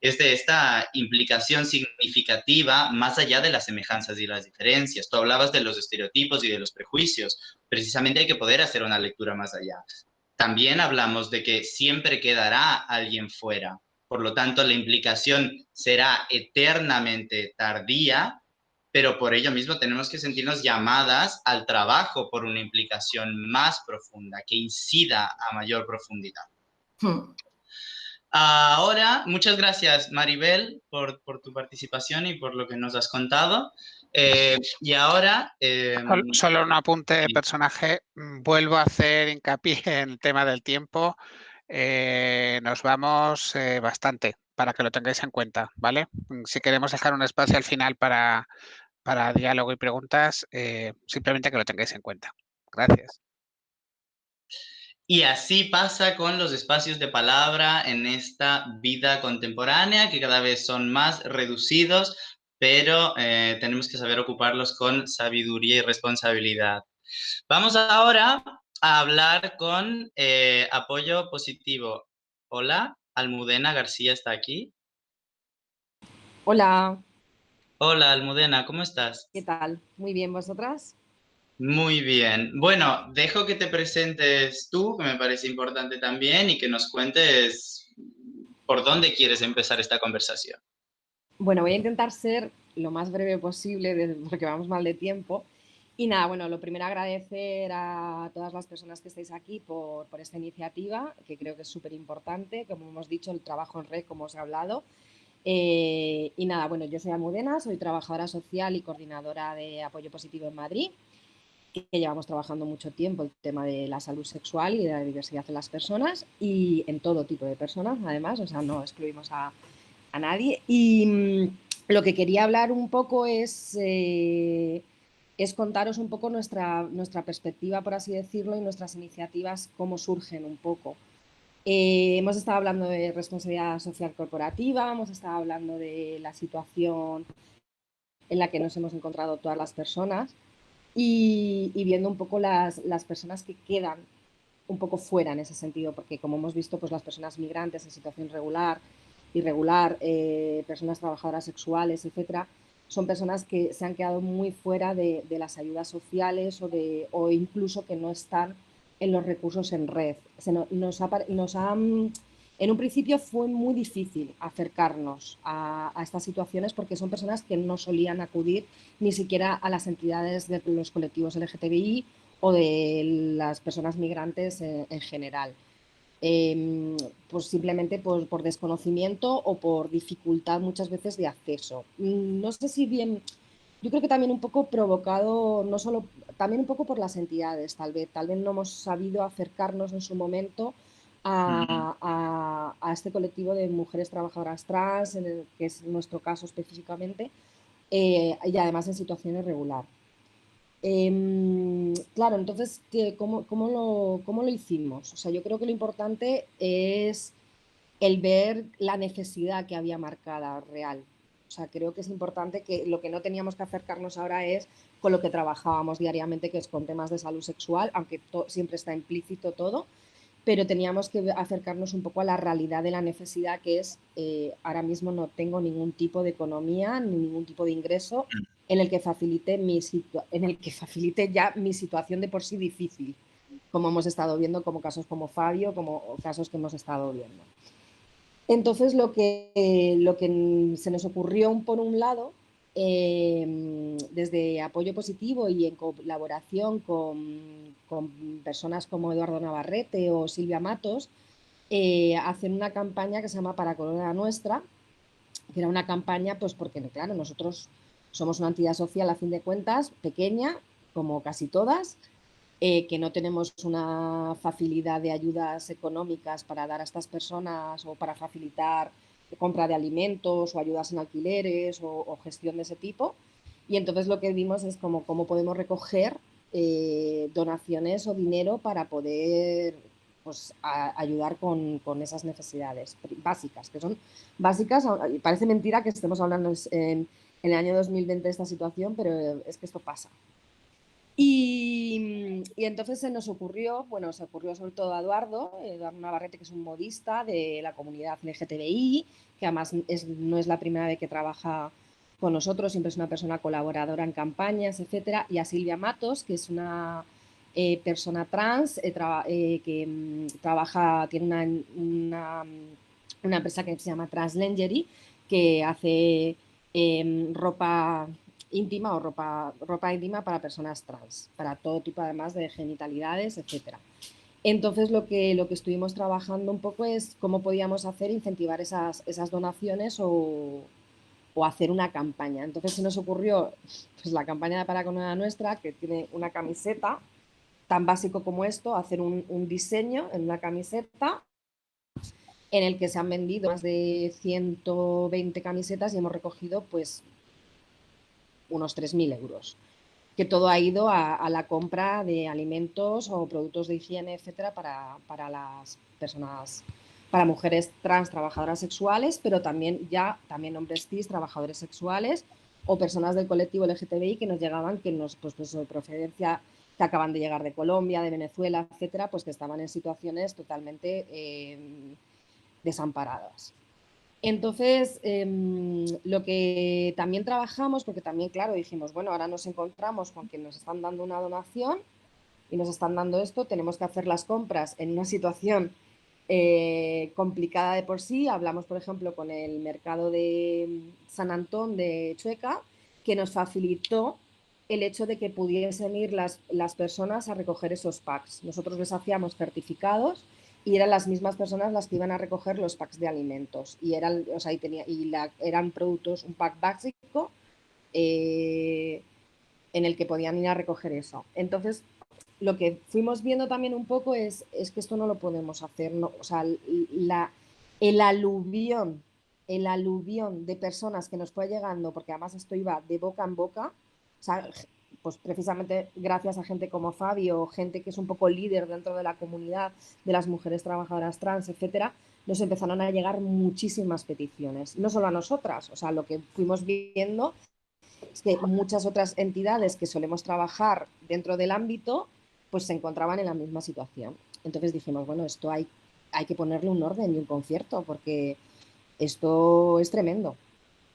es de esta implicación significativa más allá de las semejanzas y las diferencias. Tú hablabas de los estereotipos y de los prejuicios. Precisamente hay que poder hacer una lectura más allá. También hablamos de que siempre quedará alguien fuera. Por lo tanto, la implicación será eternamente tardía, pero por ello mismo tenemos que sentirnos llamadas al trabajo por una implicación más profunda, que incida a mayor profundidad. Ahora, muchas gracias, Maribel, por tu participación y por lo que nos has contado. Y ahora... Solo un apunte de personaje. Vuelvo a hacer hincapié en el tema del tiempo. Nos vamos bastante para que lo tengáis en cuenta, ¿vale? Si queremos dejar un espacio al final para diálogo y preguntas, simplemente que lo tengáis en cuenta. Gracias. Y así pasa con los espacios de palabra en esta vida contemporánea, que cada vez son más reducidos, pero tenemos que saber ocuparlos con sabiduría y responsabilidad. Vamos ahora a hablar con Apoyo Positivo. Hola, Almudena García está aquí. Hola, Hola, Almudena, ¿cómo estás? ¿qué tal? Muy bien, ¿vosotras? Muy bien. Bueno, dejo que te presentes tú, que me parece importante también, y que nos cuentes por dónde quieres empezar esta conversación. Bueno, voy a intentar ser lo más breve posible porque vamos mal de tiempo. Y nada, bueno, lo primero agradecer a todas las personas que estáis aquí por esta iniciativa, que creo que es súper importante, como hemos dicho, el trabajo en red, como os he hablado. Y nada, bueno, yo soy Almudena, soy trabajadora social y coordinadora de Apoyo Positivo en Madrid, que llevamos trabajando mucho tiempo el tema de la salud sexual y de la diversidad en las personas y en todo tipo de personas, además, o sea, no excluimos a nadie. Y lo que quería hablar un poco es es contaros un poco nuestra perspectiva, por así decirlo, y nuestras iniciativas, cómo surgen un poco. Hemos estado hablando de responsabilidad social corporativa, hemos estado hablando de la situación en la que nos hemos encontrado todas las personas y viendo un poco las personas que quedan un poco fuera en ese sentido, porque como hemos visto, pues las personas migrantes en situación irregular, personas trabajadoras sexuales, etcétera, son personas que se han quedado muy fuera de las ayudas sociales o incluso que no están en los recursos en red. En un principio fue muy difícil acercarnos a estas situaciones porque son personas que no solían acudir ni siquiera a las entidades de los colectivos LGTBI o de las personas migrantes en general. Pues simplemente por desconocimiento o por dificultad muchas veces de acceso. No sé si bien, yo creo que también un poco provocado, no solo, también un poco por las entidades, tal vez no hemos sabido acercarnos en su momento a este colectivo de mujeres trabajadoras trans, que es nuestro caso específicamente, y además en situación irregular. Claro, entonces, ¿cómo lo hicimos? O sea, yo creo que lo importante es el ver la necesidad que había marcada real. O sea, creo que es importante que lo que no teníamos que acercarnos ahora es con lo que trabajábamos diariamente, que es con temas de salud sexual, aunque siempre está implícito todo, pero teníamos que acercarnos un poco a la realidad de la necesidad, que es ahora mismo no tengo ningún tipo de economía ni ningún tipo de ingreso en el que facilite ya mi situación de por sí difícil, como hemos estado viendo, como casos como Fabio, como casos que hemos estado viendo. Entonces, lo que se nos ocurrió por un lado, desde Apoyo Positivo y en colaboración con personas como Eduardo Navarrete o Silvia Matos, hacer una campaña que se llama Para Corona Nuestra, que era una campaña, pues porque, claro, nosotros somos una entidad social, a fin de cuentas, pequeña, como casi todas, que no tenemos una facilidad de ayudas económicas para dar a estas personas o para facilitar compra de alimentos o ayudas en alquileres o gestión de ese tipo. Y entonces lo que vimos es cómo podemos recoger donaciones o dinero para poder pues, ayudar con esas necesidades básicas, que son básicas. Parece mentira que estemos hablando en el año 2020 de esta situación, pero es que esto pasa. Y entonces se nos ocurrió, se ocurrió sobre todo a Eduardo Navarrete, que es un modista de la comunidad LGTBI, que además no es la primera vez que trabaja con nosotros, siempre es una persona colaboradora en campañas, etcétera, y a Silvia Matos, que es una persona trans que trabaja, tiene una empresa que se llama Translingerie, que hace ropa íntima o ropa íntima para personas trans, para todo tipo además de genitalidades, etcétera. Entonces lo que estuvimos trabajando un poco es cómo podíamos incentivar esas donaciones o hacer una campaña. Entonces se nos ocurrió pues, la campaña de Para Corona Nuestra, que tiene una camiseta tan básico como esto, hacer un diseño en una camiseta en el que se han vendido más de 120 camisetas y hemos recogido pues unos 3.000 euros, que todo ha ido a la compra de alimentos o productos de higiene, etcétera, para las personas, para mujeres trans trabajadoras sexuales, pero también hombres cis trabajadores sexuales o personas del colectivo LGTBI que nos llegaban, pues de procedencia, que acaban de llegar de Colombia, de Venezuela, etcétera, pues que estaban en situaciones totalmente desamparadas. Entonces, lo que también trabajamos, porque también, claro, dijimos, bueno, ahora nos encontramos con que nos están dando una donación y nos están dando esto, tenemos que hacer las compras en una situación complicada de por sí. Hablamos, por ejemplo, con el mercado de San Antón de Chueca, que nos facilitó el hecho de que pudiesen ir las personas a recoger esos packs. Nosotros les hacíamos certificados y eran las mismas personas las que iban a recoger los packs de alimentos. Y eran, eran productos, un pack básico en el que podían ir a recoger eso. Entonces, lo que fuimos viendo también un poco es que esto no lo podemos hacer. No, o sea, el aluvión de personas que nos fue llegando, porque además esto iba de boca en boca, o sea, pues precisamente gracias a gente como Fabio, gente que es un poco líder dentro de la comunidad de las mujeres trabajadoras trans, etcétera, nos empezaron a llegar muchísimas peticiones, no solo a nosotras, o sea, lo que fuimos viendo es que muchas otras entidades que solemos trabajar dentro del ámbito, pues se encontraban en la misma situación. Entonces dijimos, bueno, esto hay que ponerle un orden y un concierto, porque esto es tremendo,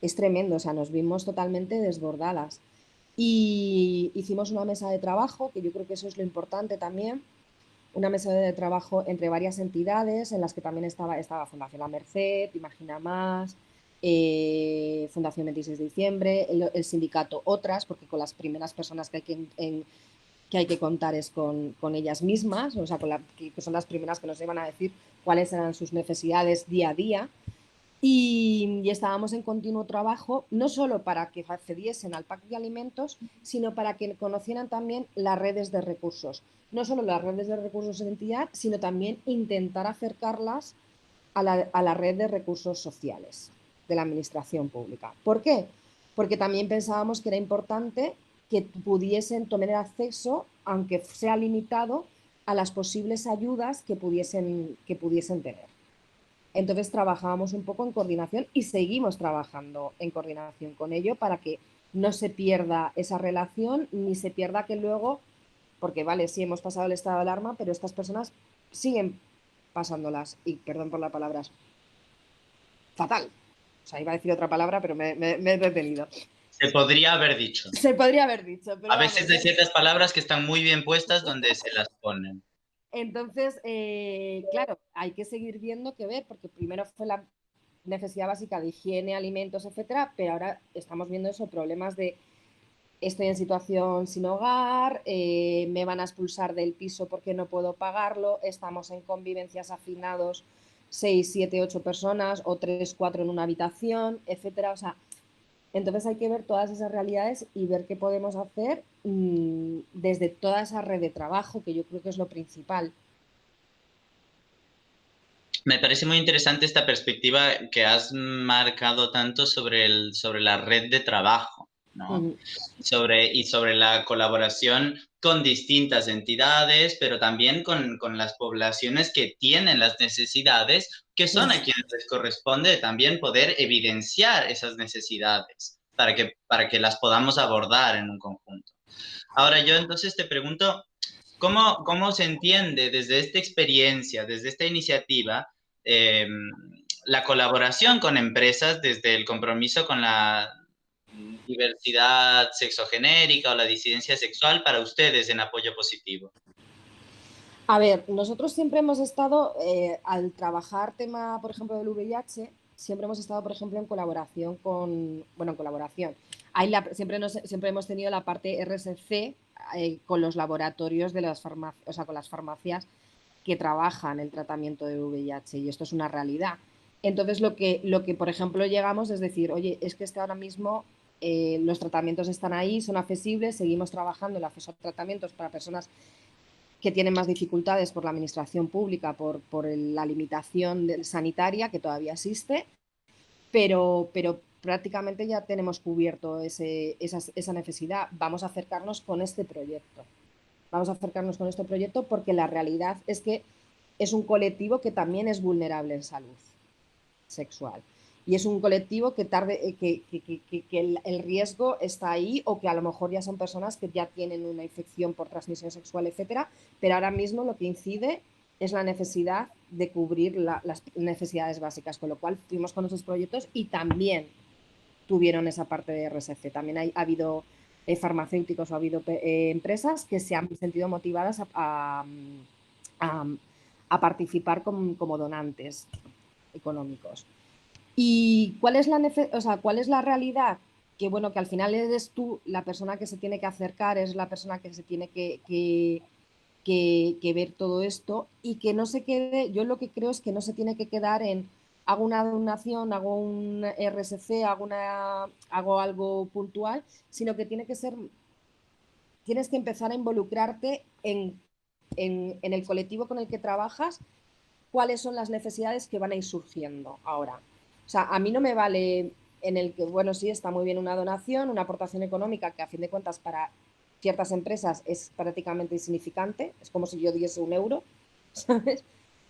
o sea, nos vimos totalmente desbordadas. Y hicimos una mesa de trabajo, que yo creo que eso es lo importante también, una mesa de trabajo entre varias entidades, en las que también estaba Fundación La Merced, Imagina Más, Fundación 26 de Diciembre, el sindicato Otras, porque con las primeras personas que hay que contar es con ellas mismas, o sea, que son las primeras que nos iban a decir cuáles eran sus necesidades día a día. Y estábamos en continuo trabajo, no solo para que accediesen al pack de alimentos, sino para que conocieran también las redes de recursos. No solo las redes de recursos de entidad, sino también intentar acercarlas a la red de recursos sociales de la administración pública. ¿Por qué? Porque también pensábamos que era importante que pudiesen tener acceso, aunque sea limitado, a las posibles ayudas que pudiesen tener. Entonces trabajábamos un poco en coordinación y seguimos trabajando en coordinación con ello para que no se pierda esa relación ni se pierda que luego, porque vale, sí hemos pasado el estado de alarma, pero estas personas siguen pasándolas, y perdón por las palabras, fatal. O sea, iba a decir otra palabra, pero me he detenido. Se podría haber dicho. Se podría haber dicho, pero A veces vamos. hay ciertas palabras que están muy bien puestas donde se las ponen. Entonces, claro, hay que seguir viendo que ver, porque primero fue la necesidad básica de higiene, alimentos, etcétera, pero ahora estamos viendo eso, problemas de estoy en situación sin hogar, me van a expulsar del piso porque no puedo pagarlo, estamos en convivencias hacinados 6, 7, 8 personas o 3, 4 en una habitación, etcétera. O sea, entonces hay que ver todas esas realidades y ver qué podemos hacer desde toda esa red de trabajo, que yo creo que es lo principal. Me parece muy interesante esta perspectiva que has marcado tanto sobre la red de trabajo, ¿no? Sobre la colaboración con distintas entidades, pero también con las poblaciones que tienen las necesidades, que son a quienes les corresponde también poder evidenciar esas necesidades para que las podamos abordar en un conjunto. Ahora yo entonces te pregunto, ¿cómo se entiende desde esta experiencia, desde esta iniciativa, la colaboración con empresas desde el compromiso con la diversidad sexogenérica o la disidencia sexual para ustedes en apoyo positivo? A ver, nosotros siempre hemos estado, al trabajar tema, por ejemplo, del VIH, siempre hemos estado, por ejemplo, en colaboración siempre hemos tenido la parte RSC con los laboratorios de las farmacias, o sea, con las farmacias que trabajan el tratamiento de VIH, y esto es una realidad. Entonces, lo que por ejemplo, llegamos es decir, oye, es que ahora mismo los tratamientos están ahí, son accesibles, seguimos trabajando el acceso a tratamientos para personas que tienen más dificultades por la administración pública, por la limitación sanitaria que todavía existe, pero prácticamente ya tenemos cubierto esa necesidad. Vamos a acercarnos con este proyecto. Porque la realidad es que es un colectivo que también es vulnerable en salud sexual. Y es un colectivo que el riesgo está ahí, o que a lo mejor ya son personas que ya tienen una infección por transmisión sexual, etcétera, pero ahora mismo lo que incide es la necesidad de cubrir las necesidades básicas, con lo cual fuimos con esos proyectos y también tuvieron esa parte de RSC. También ha habido farmacéuticos o ha habido empresas que se han sentido motivadas a participar como donantes económicos. ¿Y cuál es la realidad? Que bueno, que al final eres tú la persona que se tiene que acercar, es la persona que se tiene que ver todo esto, y que no se quede, yo lo que creo es que no se tiene que quedar en hago una donación, hago un RSC, hago algo puntual, sino que tienes que empezar a involucrarte en el colectivo con el que trabajas, cuáles son las necesidades que van a ir surgiendo ahora. O sea, a mí no me vale en el que, bueno, sí, está muy bien una donación, una aportación económica, que a fin de cuentas para ciertas empresas es prácticamente insignificante, es como si yo diese 1 euro, ¿sabes?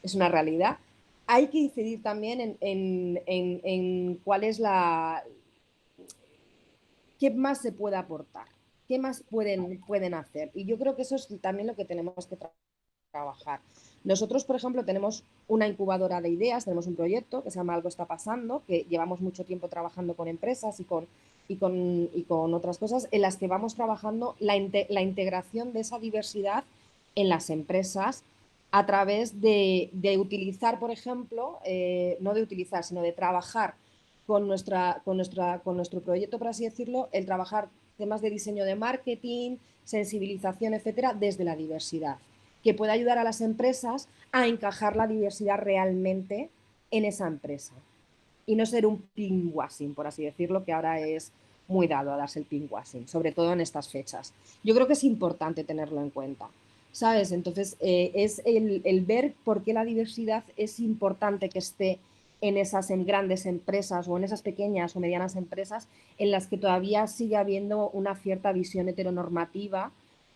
Es una realidad. Hay que incidir también en cuál es qué más se puede aportar, qué más pueden hacer. Y yo creo que eso es también lo que tenemos que trabajar. Nosotros, por ejemplo, tenemos una incubadora de ideas, tenemos un proyecto que se llama Algo está pasando, que llevamos mucho tiempo trabajando con empresas y con otras cosas, en las que vamos trabajando la integración de esa diversidad en las empresas a través de utilizar, por ejemplo, no de utilizar, sino de trabajar con nuestro proyecto, por así decirlo, el trabajar temas de diseño de marketing, sensibilización, etcétera, desde la diversidad, que pueda ayudar a las empresas a encajar la diversidad realmente en esa empresa y no ser un pinkwashing, por así decirlo, que ahora es muy dado a darse el pinkwashing, sobre todo en estas fechas. Yo creo que es importante tenerlo en cuenta, ¿sabes? Entonces, es el ver por qué la diversidad es importante que esté en grandes empresas o en esas pequeñas o medianas empresas en las que todavía sigue habiendo una cierta visión heteronormativa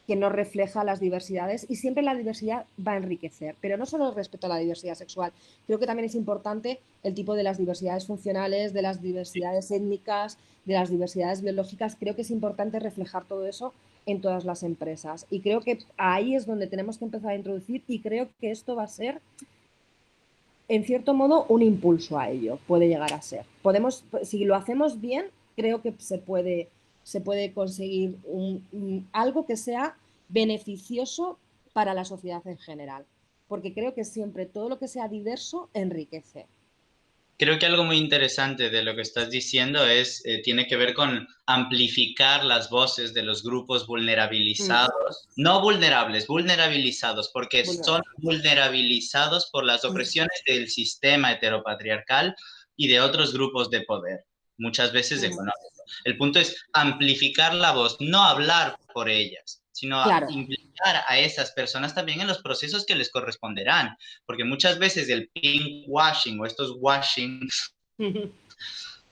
que no refleja las diversidades, y siempre la diversidad va a enriquecer, pero no solo respecto a la diversidad sexual. Creo que también es importante el tipo de las diversidades funcionales, de las diversidades étnicas, de las diversidades biológicas. Creo que es importante reflejar todo eso en todas las empresas, y creo que ahí es donde tenemos que empezar a introducir, y creo que esto va a ser, en cierto modo, un impulso a ello, puede llegar a ser. Si lo hacemos bien, creo que se puede conseguir algo que sea beneficioso para la sociedad en general, porque creo que siempre todo lo que sea diverso enriquece. Creo que algo muy interesante de lo que estás diciendo tiene que ver con amplificar las voces de los grupos vulnerabilizados, no vulnerables, vulnerabilizados, porque son vulnerabilizados por las opresiones del sistema heteropatriarcal y de otros grupos de poder, muchas veces económicos. El punto es amplificar la voz, no hablar por ellas, sino Claro. implicar a esas personas también en los procesos que les corresponderán, porque muchas veces el pinkwashing o estos washings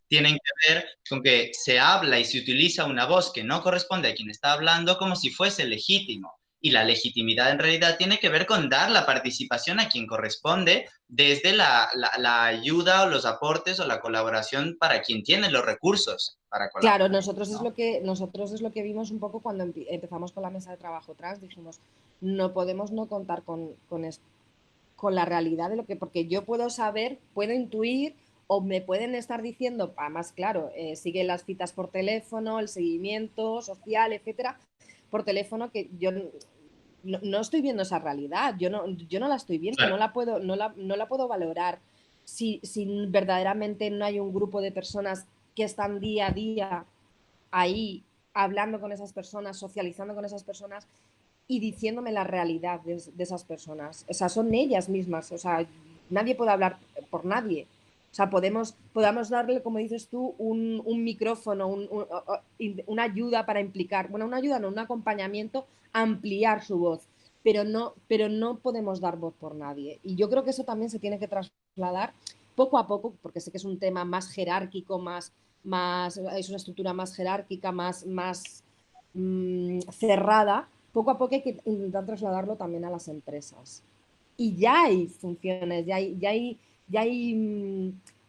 tienen que ver con que se habla y se utiliza una voz que no corresponde a quien está hablando como si fuese legítimo. Y la legitimidad en realidad tiene que ver con dar la participación a quien corresponde desde la ayuda o los aportes o la colaboración para quien tiene los recursos para colaborar. Claro, nosotros es lo que vimos un poco cuando empezamos con la mesa de trabajo trans. Dijimos, no podemos no contar con la realidad de lo que, porque yo puedo saber, puedo intuir, o me pueden estar diciendo, además, claro, siguen las citas por teléfono, el seguimiento social, etcétera, por teléfono, que yo no estoy viendo esa realidad, yo no la estoy viendo, Claro. no la puedo valorar si verdaderamente no hay un grupo de personas que están día a día ahí hablando con esas personas, socializando con esas personas y diciéndome la realidad de esas personas. O sea, son ellas mismas, o sea, nadie puede hablar por nadie. O sea, podamos darle, como dices tú, un micrófono, una ayuda para implicar, bueno, una ayuda, no, un acompañamiento, ampliar su voz, pero no podemos dar voz por nadie. Y yo creo que eso también se tiene que trasladar poco a poco, porque sé que es un tema más jerárquico, es una estructura más jerárquica, más cerrada. Poco a poco hay que intentar trasladarlo también a las empresas. Y ya hay funciones, ya hay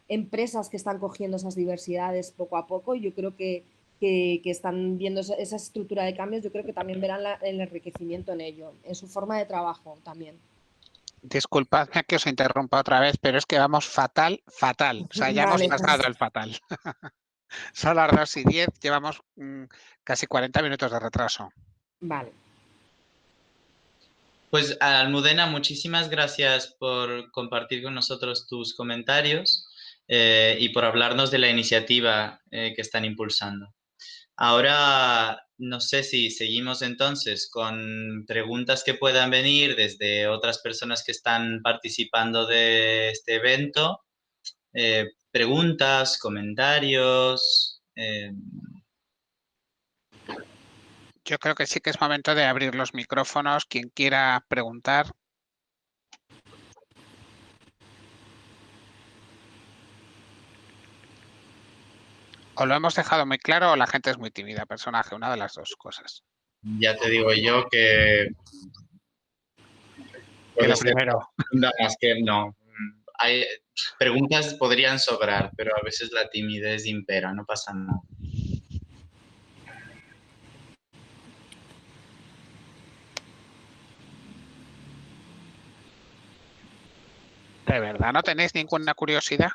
empresas que están cogiendo esas diversidades poco a poco, y yo creo que están viendo esa estructura de cambios. Yo creo que también verán el enriquecimiento en ello, en su forma de trabajo también. Disculpadme que os interrumpa otra vez, pero es que vamos fatal. O sea, ya Vale, hemos pasado el fatal. Son las 2:10, llevamos casi 40 minutos de retraso. Vale. Pues Almudena, muchísimas gracias por compartir con nosotros tus comentarios y por hablarnos de la iniciativa que están impulsando. Ahora, no sé si seguimos entonces con preguntas que puedan venir desde otras personas que están participando de este evento. Preguntas, comentarios. Yo creo que sí que es momento de abrir los micrófonos. Quien quiera preguntar. O lo hemos dejado muy claro o la gente es muy tímida, personaje, una de las dos cosas. Ya te digo yo que Que puede lo ser primero. nada más que no. Hay, preguntas podrían sobrar, pero a veces la timidez impera, no pasa nada. ¿De verdad no tenéis ninguna curiosidad?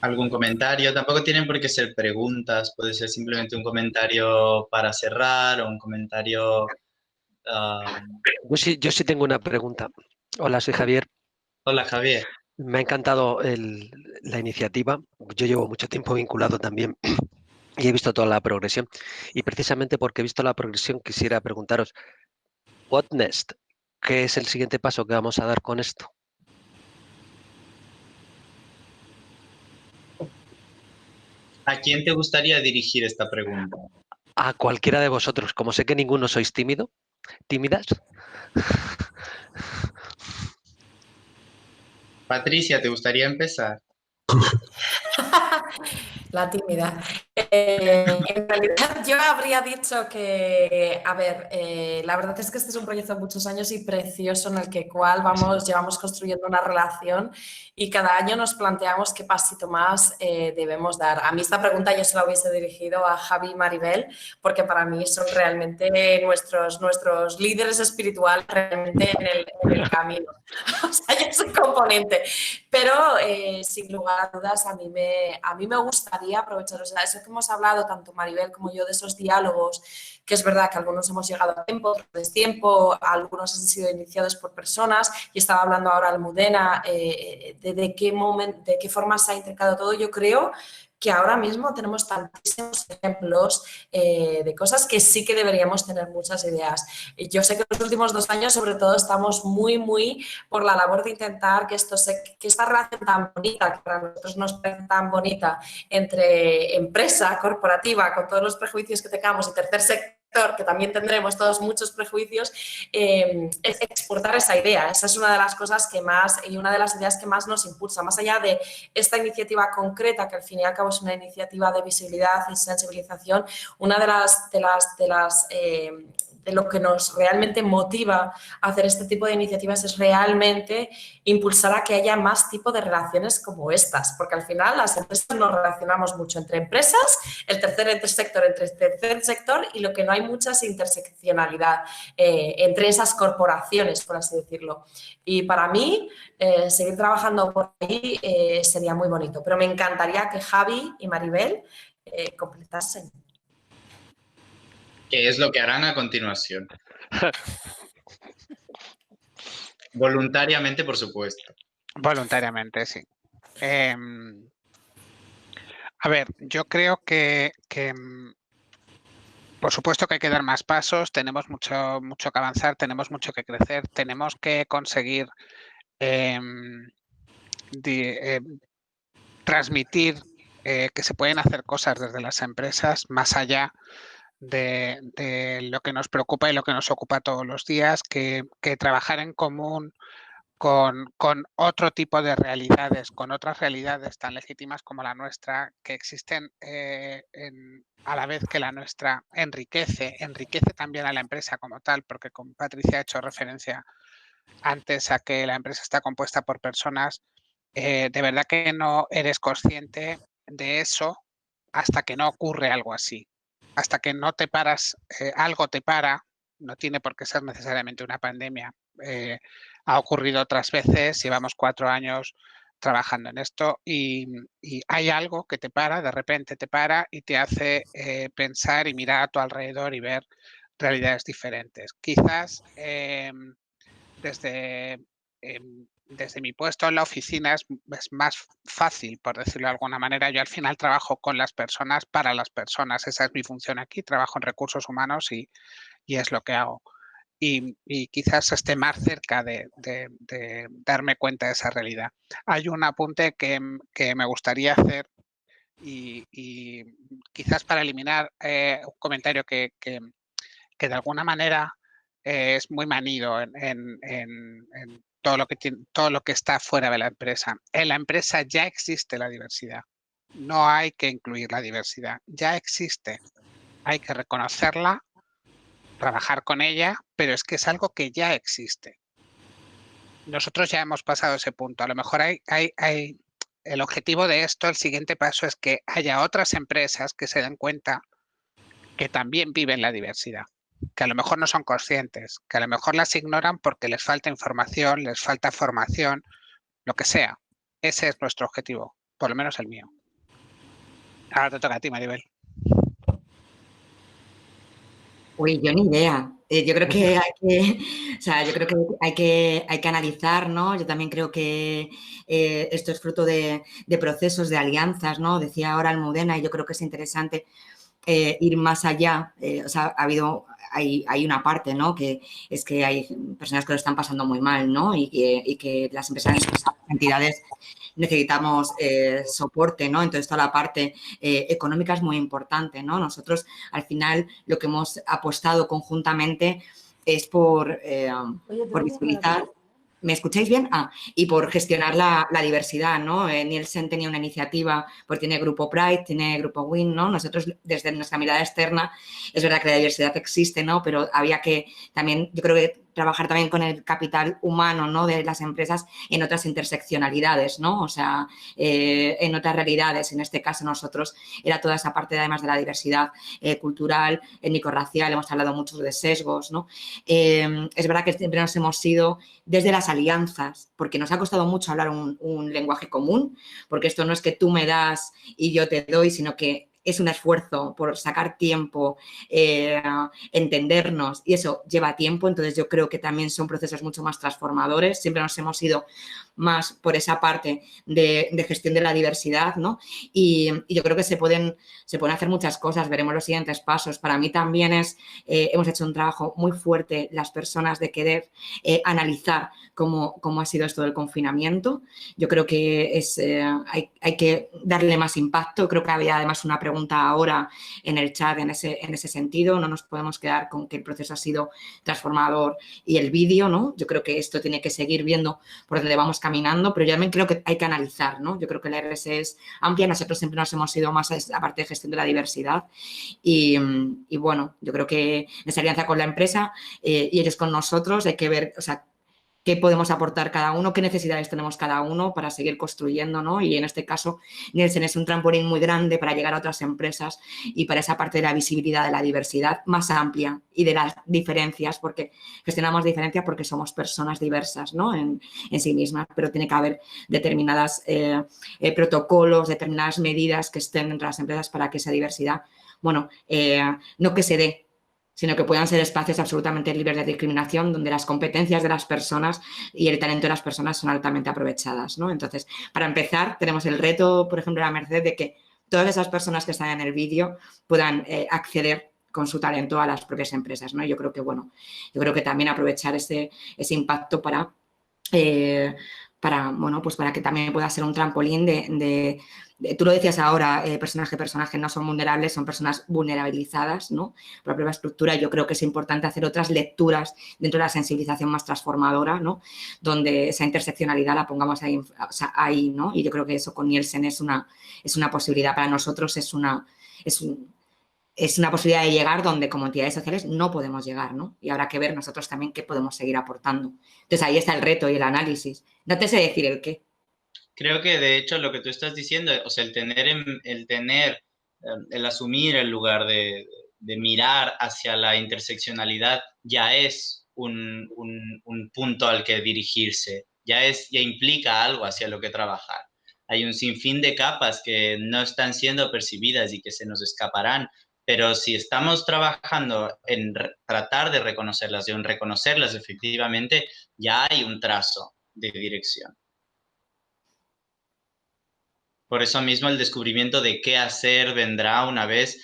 ¿Algún comentario? Tampoco tienen por qué ser preguntas, puede ser simplemente un comentario para cerrar o un comentario... Yo sí tengo una pregunta. Hola, soy Javier. Hola, Javier. Me ha encantado la iniciativa. Yo llevo mucho tiempo vinculado también y he visto toda la progresión. Y precisamente porque he visto la progresión, quisiera preguntaros, what next? ¿Qué es el siguiente paso que vamos a dar con esto? ¿A quién te gustaría dirigir esta pregunta? A cualquiera de vosotros. Como sé que ninguno sois tímidas. Patricia, ¿te gustaría empezar? La tímida. En realidad yo habría dicho que, a ver, la verdad es que este es un proyecto de muchos años y precioso en el que llevamos construyendo una relación y cada año nos planteamos qué pasito más debemos dar. A mí esta pregunta yo se la hubiese dirigido a Javi y Maribel porque para mí son realmente nuestros líderes espirituales realmente en el camino. O sea, yo soy componente. Pero sin lugar a dudas, a mí me gustaría aprovechar, o sea, eso que hemos hablado, tanto Maribel como yo, de esos diálogos, que es verdad que algunos hemos llegado a tiempo, otros destiempo, algunos han sido iniciados por personas, y estaba hablando ahora Almudena de qué forma se ha integrado todo. Yo creo que ahora mismo tenemos tantísimos ejemplos de cosas que sí que deberíamos tener muchas ideas. Yo sé que en los últimos 2 años, sobre todo, estamos muy por la labor de intentar que esta relación tan bonita, que para nosotros nos parece tan bonita, entre empresa corporativa, con todos los prejuicios que tengamos, y tercer sector, que también tendremos todos muchos prejuicios, es exportar esa idea. Esa es una de las cosas que más, y una de las ideas que más nos impulsa, más allá de esta iniciativa concreta, que al fin y al cabo es una iniciativa de visibilidad y sensibilización. Una de lo que nos realmente motiva a hacer este tipo de iniciativas es realmente impulsar a que haya más tipo de relaciones como estas, porque al final las empresas nos relacionamos mucho entre empresas, el tercer sector entre el tercer sector, y lo que no hay mucha es interseccionalidad entre esas corporaciones, por así decirlo. Y para mí, seguir trabajando por ahí sería muy bonito, pero me encantaría que Javi y Maribel completasen. ¿Qué es lo que harán a continuación? Voluntariamente, por supuesto. Voluntariamente, sí. A ver, yo creo que por supuesto que hay que dar más pasos, tenemos mucho que avanzar, tenemos mucho que crecer, tenemos que conseguir transmitir que se pueden hacer cosas desde las empresas más allá de lo que nos preocupa y lo que nos ocupa todos los días, que trabajar en común con otro tipo de realidades, con otras realidades tan legítimas como la nuestra, que existen a la vez que la nuestra, enriquece también a la empresa como tal, porque como Patricia ha hecho referencia antes a que la empresa está compuesta por personas, de verdad que no eres consciente de eso hasta que no ocurre algo así. Hasta que no te paras, algo te para, no tiene por qué ser necesariamente una pandemia. Ha ocurrido otras veces, llevamos 4 años trabajando en esto y hay algo que te para, de repente te para y te hace pensar y mirar a tu alrededor y ver realidades diferentes. Quizás desde mi puesto en la oficina es más fácil, por decirlo de alguna manera. Yo al final trabajo con las personas, para las personas. Esa es mi función aquí. Trabajo en recursos humanos y es lo que hago. Y quizás esté más cerca de darme cuenta de esa realidad. Hay un apunte que me gustaría hacer y quizás para eliminar un comentario que de alguna manera es muy manido en todo lo que está fuera de la empresa. En la empresa ya existe la diversidad. No hay que incluir la diversidad. Ya existe. Hay que reconocerla, trabajar con ella, pero es que es algo que ya existe. Nosotros ya hemos pasado ese punto. A lo mejor el objetivo de esto, el siguiente paso es que haya otras empresas que se den cuenta que también viven la diversidad, que a lo mejor no son conscientes, que a lo mejor las ignoran porque les falta información, les falta formación, lo que sea. Ese es nuestro objetivo, por lo menos el mío. Ahora te toca a ti, Maribel. Uy, yo ni idea. Yo creo que hay que analizar, ¿no? Yo también creo que esto es fruto de procesos, de alianzas, ¿no? Decía ahora Almudena, y yo creo que es interesante ir más allá. O sea, hay una parte, ¿no? Que es que hay personas que lo están pasando muy mal, ¿no? Y que las empresas, las entidades necesitamos soporte, ¿no? Entonces, toda la parte económica es muy importante, ¿no? Nosotros, al final, lo que hemos apostado conjuntamente es por visibilizar. ¿Me escucháis bien? Y por gestionar la diversidad, ¿no? Nielsen tenía una iniciativa, pues tiene Grupo Pride, tiene Grupo WIN, ¿no? Nosotros, desde nuestra mirada externa, es verdad que la diversidad existe, ¿no? Pero había que también, yo creo que trabajar también con el capital humano, ¿no? De las empresas en otras interseccionalidades, ¿no? O sea, en otras realidades. En este caso, nosotros era toda esa parte, además de la diversidad cultural, étnico-racial, hemos hablado mucho de sesgos, ¿no? Es verdad que siempre nos hemos ido desde las alianzas, porque nos ha costado mucho hablar un lenguaje común, porque esto no es que tú me das y yo te doy, sino que es un esfuerzo por sacar tiempo, entendernos, y eso lleva tiempo. Entonces yo creo que también son procesos mucho más transformadores. Siempre nos hemos ido más por esa parte de gestión de la diversidad, ¿no? Y yo creo que se pueden hacer muchas cosas. Veremos los siguientes pasos. Para mí también hemos hecho un trabajo muy fuerte las personas de querer analizar cómo ha sido esto del confinamiento. Yo creo que hay que darle más impacto. Creo que había además una pregunta ahora en el chat en ese sentido. No nos podemos quedar con que el proceso ha sido transformador y el vídeo, ¿no? Yo creo que esto tiene que seguir viendo por donde vamos caminando, pero yo también creo que hay que analizar, ¿no? Yo creo que la RS es amplia. Nosotros siempre nos hemos ido más a la parte de gestión de la diversidad y bueno, yo creo que en esa alianza con la empresa y ellos con nosotros hay que ver, o sea, qué podemos aportar cada uno, qué necesidades tenemos cada uno para seguir construyendo, ¿no? Y en este caso, Nielsen es un trampolín muy grande para llegar a otras empresas y para esa parte de la visibilidad de la diversidad más amplia y de las diferencias, porque gestionamos diferencias porque somos personas diversas, ¿no? En sí mismas, pero tiene que haber determinadas protocolos, determinadas medidas que estén entre las empresas para que esa diversidad, bueno, no que se dé, sino que puedan ser espacios absolutamente libres de discriminación, donde las competencias de las personas y el talento de las personas son altamente aprovechadas, ¿no? Entonces, para empezar, tenemos el reto, por ejemplo, de la Merced, de que todas esas personas que están en el vídeo puedan acceder con su talento a las propias empresas, ¿no? Yo creo que, bueno, también aprovechar ese impacto para que también pueda ser un trampolín tú lo decías ahora, personaje no son vulnerables, son personas vulnerabilizadas, ¿no? Por la propia estructura. Yo creo que es importante hacer otras lecturas dentro de la sensibilización más transformadora, ¿no? Donde esa interseccionalidad la pongamos ahí, ¿no? Y yo creo que eso con Nielsen es una posibilidad para nosotros, es una posibilidad de llegar donde como entidades sociales no podemos llegar, ¿no? Y habrá que ver nosotros también qué podemos seguir aportando. Entonces, ahí está el reto y el análisis. No te sé decir el qué. Creo que de hecho lo que tú estás diciendo, o sea, el asumir el lugar de mirar hacia la interseccionalidad ya es un punto al que dirigirse, ya implica algo hacia lo que trabajar. Hay un sinfín de capas que no están siendo percibidas y que se nos escaparán, pero si estamos trabajando en tratar de reconocerlas y en reconocerlas efectivamente, ya hay un trazo de dirección. Por eso mismo el descubrimiento de qué hacer vendrá una vez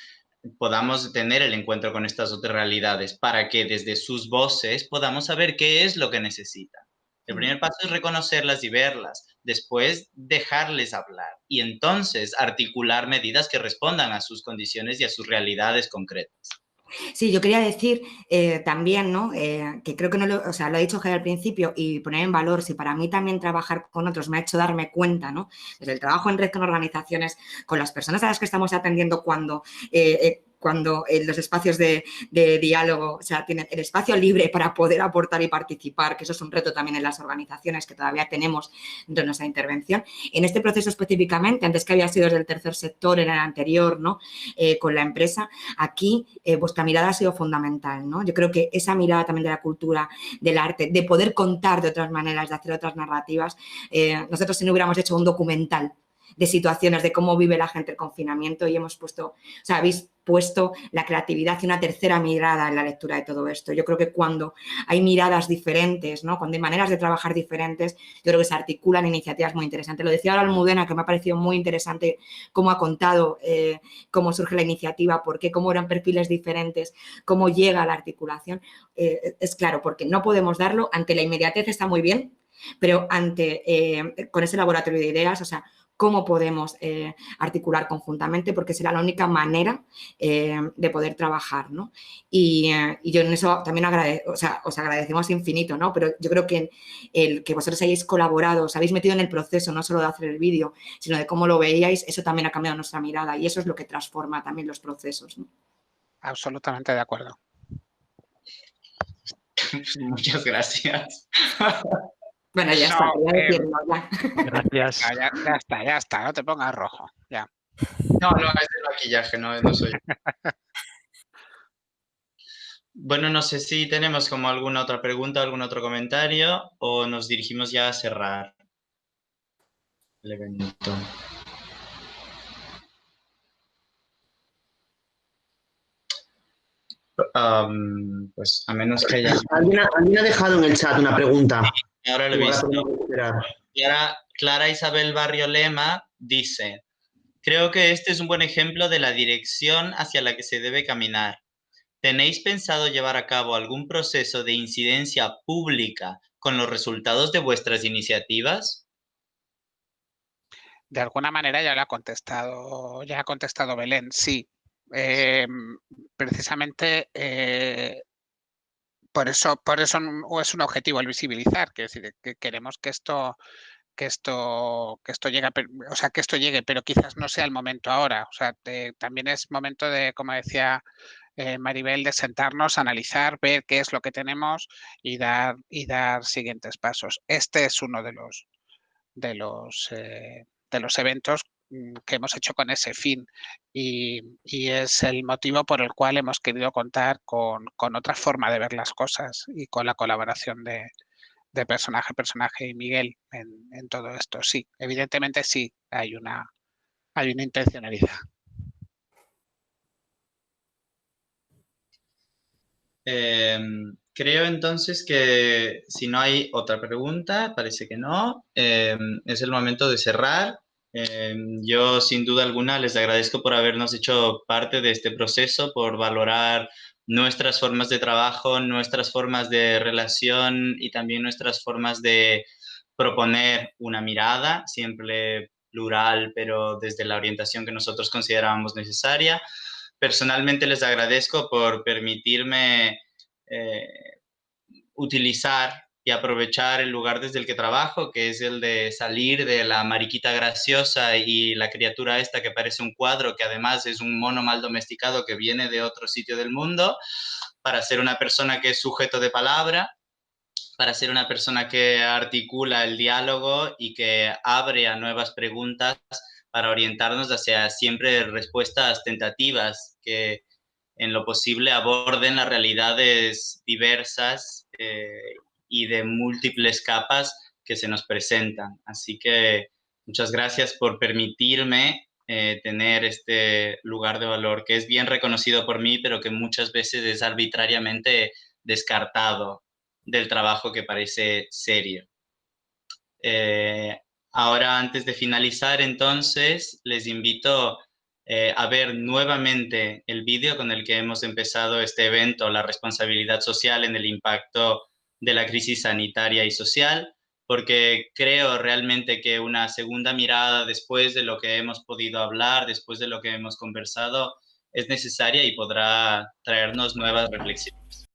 podamos tener el encuentro con estas otras realidades, para que desde sus voces podamos saber qué es lo que necesitan. El primer paso es reconocerlas y verlas, después dejarles hablar y entonces articular medidas que respondan a sus condiciones y a sus realidades concretas. Sí, yo quería decir también, ¿no? Que creo que no lo, o sea, lo ha dicho Javier al principio y poner en valor, si para mí también trabajar con otros me ha hecho darme cuenta, ¿no? Desde el trabajo en red con organizaciones, con las personas a las que estamos atendiendo cuando en los espacios de diálogo, o sea, tienen el espacio libre para poder aportar y participar, que eso es un reto también en las organizaciones que todavía tenemos dentro de nuestra intervención. En este proceso específicamente, antes que había sido desde el tercer sector, en el anterior, ¿no? Con la empresa, aquí vuestra mirada ha sido fundamental, ¿no? Yo creo que esa mirada también de la cultura, del arte, de poder contar de otras maneras, de hacer otras narrativas, nosotros si no hubiéramos hecho un documental de situaciones de cómo vive la gente el confinamiento y hemos puesto, o sea, habéis puesto la creatividad y una tercera mirada en la lectura de todo esto. Yo creo que cuando hay miradas diferentes, ¿no? Cuando hay maneras de trabajar diferentes, yo creo que se articulan iniciativas muy interesantes. Lo decía ahora Almudena, que me ha parecido muy interesante cómo ha contado cómo surge la iniciativa, por qué, cómo eran perfiles diferentes, cómo llega a la articulación. Es claro, porque no podemos darlo, ante la inmediatez está muy bien, pero con ese laboratorio de ideas, o sea, cómo podemos articular conjuntamente, porque será la única manera de poder trabajar, ¿no? Y yo en eso también os agradecemos infinito, ¿no? Pero yo creo que el que vosotros hayáis colaborado, os habéis metido en el proceso, no solo de hacer el vídeo, sino de cómo lo veíais, eso también ha cambiado nuestra mirada y eso es lo que transforma también los procesos, ¿no? Absolutamente de acuerdo. Muchas gracias. Bueno, ya está, quería decirlo, ya. Gracias. Ya está, no te pongas rojo, ya. No, es el maquillaje, no soy. Bueno, no sé si tenemos como alguna otra pregunta, algún otro comentario o nos dirigimos ya a cerrar el evento. Pues a menos que haya... Alguien ha dejado en el chat una pregunta. Ahora lo he Igual la visto. podemos esperar. Clara Isabel Barrio Lema dice: creo que este es un buen ejemplo de la dirección hacia la que se debe caminar. ¿Tenéis pensado llevar a cabo algún proceso de incidencia pública con los resultados de vuestras iniciativas? De alguna manera ya ha contestado Belén, sí. Precisamente por eso es un objetivo el visibilizar, que es decir, que queremos que esto llegue, o sea, que esto llegue, pero quizás no sea el momento ahora. O sea, también es momento de, como decía Maribel, de sentarnos, analizar, ver qué es lo que tenemos y dar siguientes pasos. Este es uno de los eventos que hemos hecho con ese fin y es el motivo por el cual hemos querido contar con otra forma de ver las cosas y con la colaboración de personaje y Miguel en todo esto. Sí, evidentemente sí, hay una intencionalidad. Creo entonces que si no hay otra pregunta, parece que no, es el momento de cerrar. Yo sin duda alguna les agradezco por habernos hecho parte de este proceso, por valorar nuestras formas de trabajo, nuestras formas de relación y también nuestras formas de proponer una mirada, siempre plural, pero desde la orientación que nosotros considerábamos necesaria. Personalmente les agradezco por permitirme utilizar y aprovechar el lugar desde el que trabajo, que es el de salir de la mariquita graciosa y la criatura esta que parece un cuadro, que además es un mono mal domesticado que viene de otro sitio del mundo, para ser una persona que es sujeto de palabra, para ser una persona que articula el diálogo y que abre a nuevas preguntas para orientarnos hacia siempre respuestas tentativas que en lo posible aborden las realidades diversas y de múltiples capas que se nos presentan. Así que muchas gracias por permitirme tener este lugar de valor que es bien reconocido por mí, pero que muchas veces es arbitrariamente descartado del trabajo que parece serio. Ahora, antes de finalizar, entonces, les invito a ver nuevamente el vídeo con el que hemos empezado este evento, la responsabilidad social en el impacto de la crisis sanitaria y social, porque creo realmente que una segunda mirada después de lo que hemos podido hablar, después de lo que hemos conversado, es necesaria y podrá traernos nuevas reflexiones.